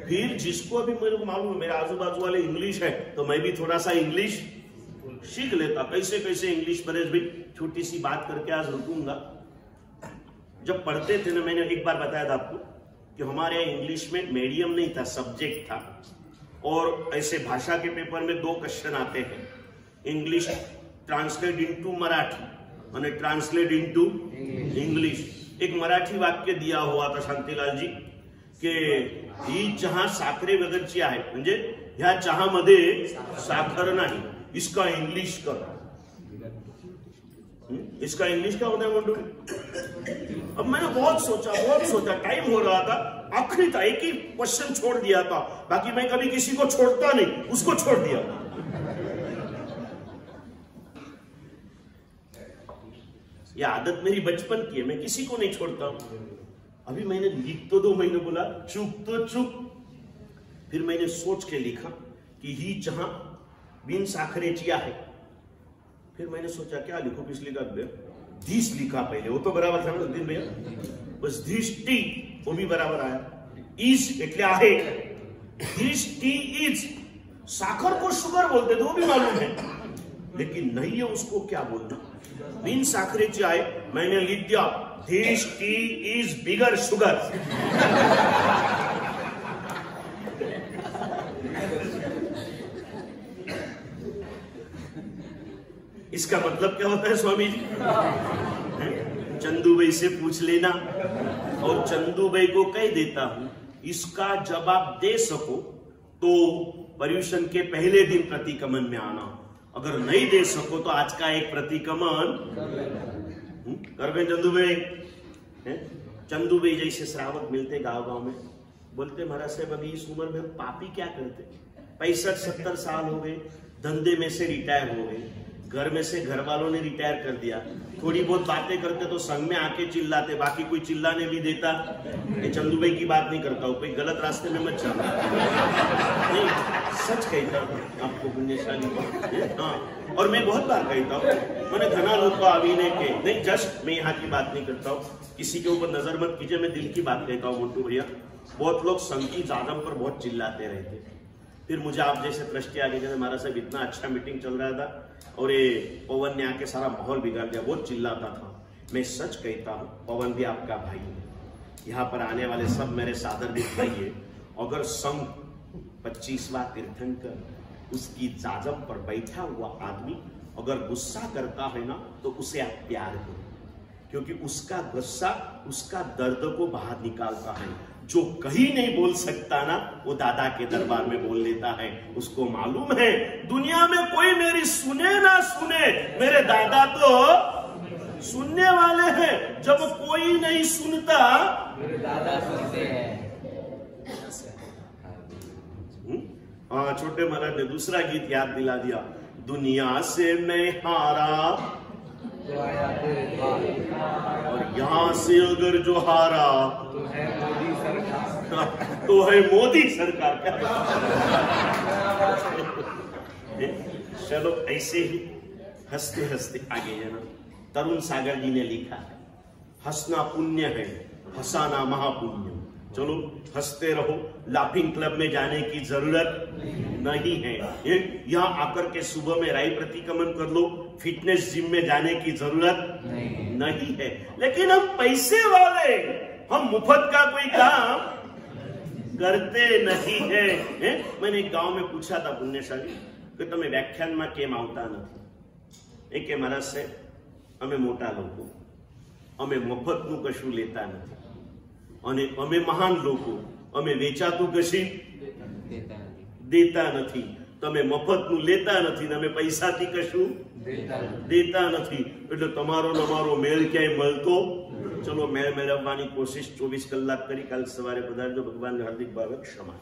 फिर जिसको भी मेरे को मालूम है मेरे आजू बाजू वाले इंग्लिश है, तो मैं भी थोड़ा सा इंग्लिश सीख लेता। कैसे कैसे इंग्लिश? परेश भाई छोटी सी बात करके आज रुकूंगा। जब पढ़ते थे ना, मैंने एक बार बताया था आपको कि हमारे यहाँ इंग्लिश में मीडियम नहीं था, सब्जेक्ट था, और ऐसे भाषा के पेपर में 2 क्वेश्चन आते हैं, इंग्लिश ट्रांसलेट इनटू मराठी और ट्रांसलेट इनटू इंग्लिश। एक मराठी वाक्य दिया हुआ था शांतीलाल जी की ही चहा साखरे वगैरची आहे, म्हणजे ह्या चहामध्ये साखर नाही, इसका इंग्लिश कर। इसका इंग्लिश क्या होता है मोटू? अब मैंने बहुत सोचा, टाइम हो रहा था, आखिरी था, एक ही क्वेश्चन छोड़ दिया था, बाकी मैं कभी किसी को छोड़ता नहीं, उसको छोड़ दिया। ये आदत मेरी बचपन की है, मैं किसी को नहीं छोड़ता हूं। अभी मैंने लिख तो 2 महीने बोला, चुप तो चुप। फिर मैंने सोच के लिखा कि ही चहा बिन साखरेची आहे। फिर मैंने सोचा क्या लिखूं, किस लिखा भैया? धीस लिखा पहले, वो तो बराबर था ना दिन भैया, बस धीस टी, वो भी बराबर आया। इज एटले आहे, धीस टी इज। साखर को शुगर बोलते थे, वो भी मालूम है, लेकिन नहीं है उसको क्या बोलना। बिन साखरेची आहे, मैंने लिख दिया this T is bigger sugar. इसका मतलब क्या होता है स्वामी जी? चंदू भाई से पूछ लेना, और चंदू भाई को कह देता हूं इसका जवाब दे सको तो पर्यूषण के पहले दिन प्रतिक्रमण में आना, अगर नहीं दे सको तो आज का एक प्रतिक्रमण कर गए। चंदू भाई जैसे श्रावक मिलते गांव गांव में, बोलते महाराज साहब अभी इस उम्र में पापी क्या करते, 65-70 साल हो गए, धंधे में से रिटायर हो गए, घर में से घर वालों ने रिटायर कर दिया, थोड़ी बहुत बातें करते तो संग में आके चिल्लाते, बाकी कोई चिल्लाने भी देता। ये चंदू भाई की बात नहीं करता हूं, कोई गलत रास्ते में मत चलना, नहीं सच कहता हूं आपको पुण्यशाली। हाँ, और मैं बहुत बार कहता हूँ, मैंने घना लोग को अभिनय के नहीं, जस्ट मैं यहाँ की बात नहीं करता हूँ, किसी के ऊपर नजर मत कीजिए, मैं दिल की बात कहता हूँ मोटू भैया। बहुत लोग संगीत आदम पर बहुत चिल्लाते रहते, फिर मुझे आप जैसे ट्रस्टी आगे कहते महाराज साहब इतना अच्छा मीटिंग चल रहा था और ये पवन ने आके सारा माहौल बिगाड़ दिया, बहुत चिल्लाता था। मैं सच कहता हूँ, पवन भी आपका भाई है, यहाँ पर आने वाले सब मेरे सादर भाई है। अगर संघ 25वां तीर्थंकर उसकी जाजम पर बैठा हुआ आदमी अगर गुस्सा करता है ना, तो उसे आप प्यार करो, क्योंकि उसका गुस्सा उसका दर्द को बाहर निकालता है। जो कहीं नहीं बोल सकता ना, वो दादा के दरबार में बोल लेता है। उसको मालूम है दुनिया में कोई मेरी सुने ना सुने, मेरे दादा तो सुनने वाले हैं। जब कोई नहीं सुनता, मेरे दादा सुनते हैं। हाँ, छोटे महाराज ने दूसरा गीत याद दिला दिया, दुनिया से मैं हारा और यहां से अगर जो हारा तो है मोदी सरकार। क्या चलो ऐसे ही हंसते हंसते आगे है ना। तरुण सागर जी ने लिखा है, हंसना पुण्य है, हंसाना महापुण्य। चलो हंसते रहो, लाफिंग क्लब में जाने की जरूरत नहीं है। यहाँ आकर के सुबह में राई प्रतिक्रमण कर लो, फिटनेस जिम में जाने की जरूरत नहीं है। लेकिन हम पैसे वाले, हम मुफ्त का कोई काम करते नहीं है। मैंने एक गांव में पूछा था पुण्यशाली कि તમે વ્યાખ્યાનમાં કેમ આવતા નથી? એ કે મહારાજ સાહેબ, અમે મોટા લોકો, અમે મફતનું કશું લેતા નથી, અને અમે મહાન લોકો, અમે વેચાતું કશું દેતા નથી। તમે મફતનું લેતા નથી ને અમે પૈસાથી કશું દેતા નથી, એટલે તમારો ને અમારો મેળ ક્યાંય મળતો। चलो मेल मेळवવાની कोशिश 24 कलाक करी। कल सवारे पधारજો। भगवान हार्दिक भावे क्षमा।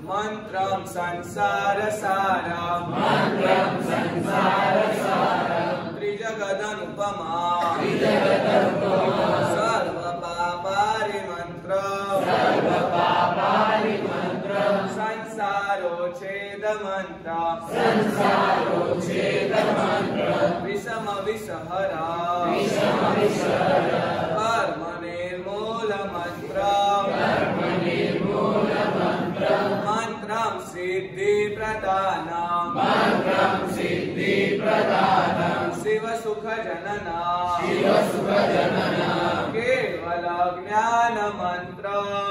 मंत्रम संसार सारम, मंत्रम संसार सारम, त्रिजगदनुपमा, त्रिजगदनुपमा, सर्व पापारि मंत्रम, सर्व पापारि मंत्रम, संसारोच्छेद मंत्रम, संसारोच्छेद मंत्रम, विषम विषहरा, विषम विषहरा, कर्म निर्मूल मंत्रम, कर्म निर्मूल मंत्रम, मंत्रम सिद्धि प्रदानम, मंत्रम सिद्धि प्रदानम, शिव सुख जनना, शिव सुख जनना, केवल ज्ञान मंत्र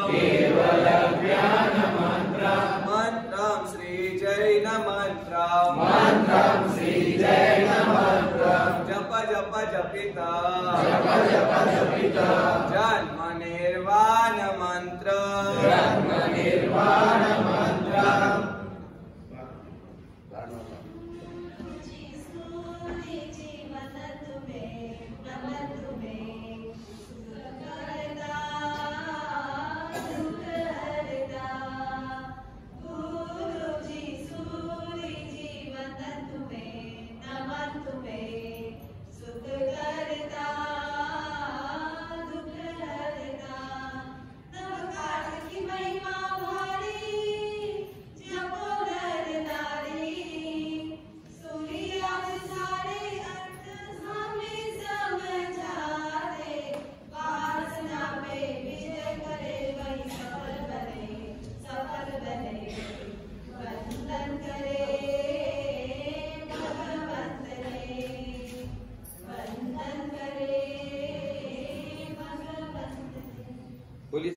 केवल ज्ञान मंत्र मंत्रम श्री जैन मंत्र मंत्रम श्री जैन मंत्र जप जप जपिता जप जप जपिता जन्म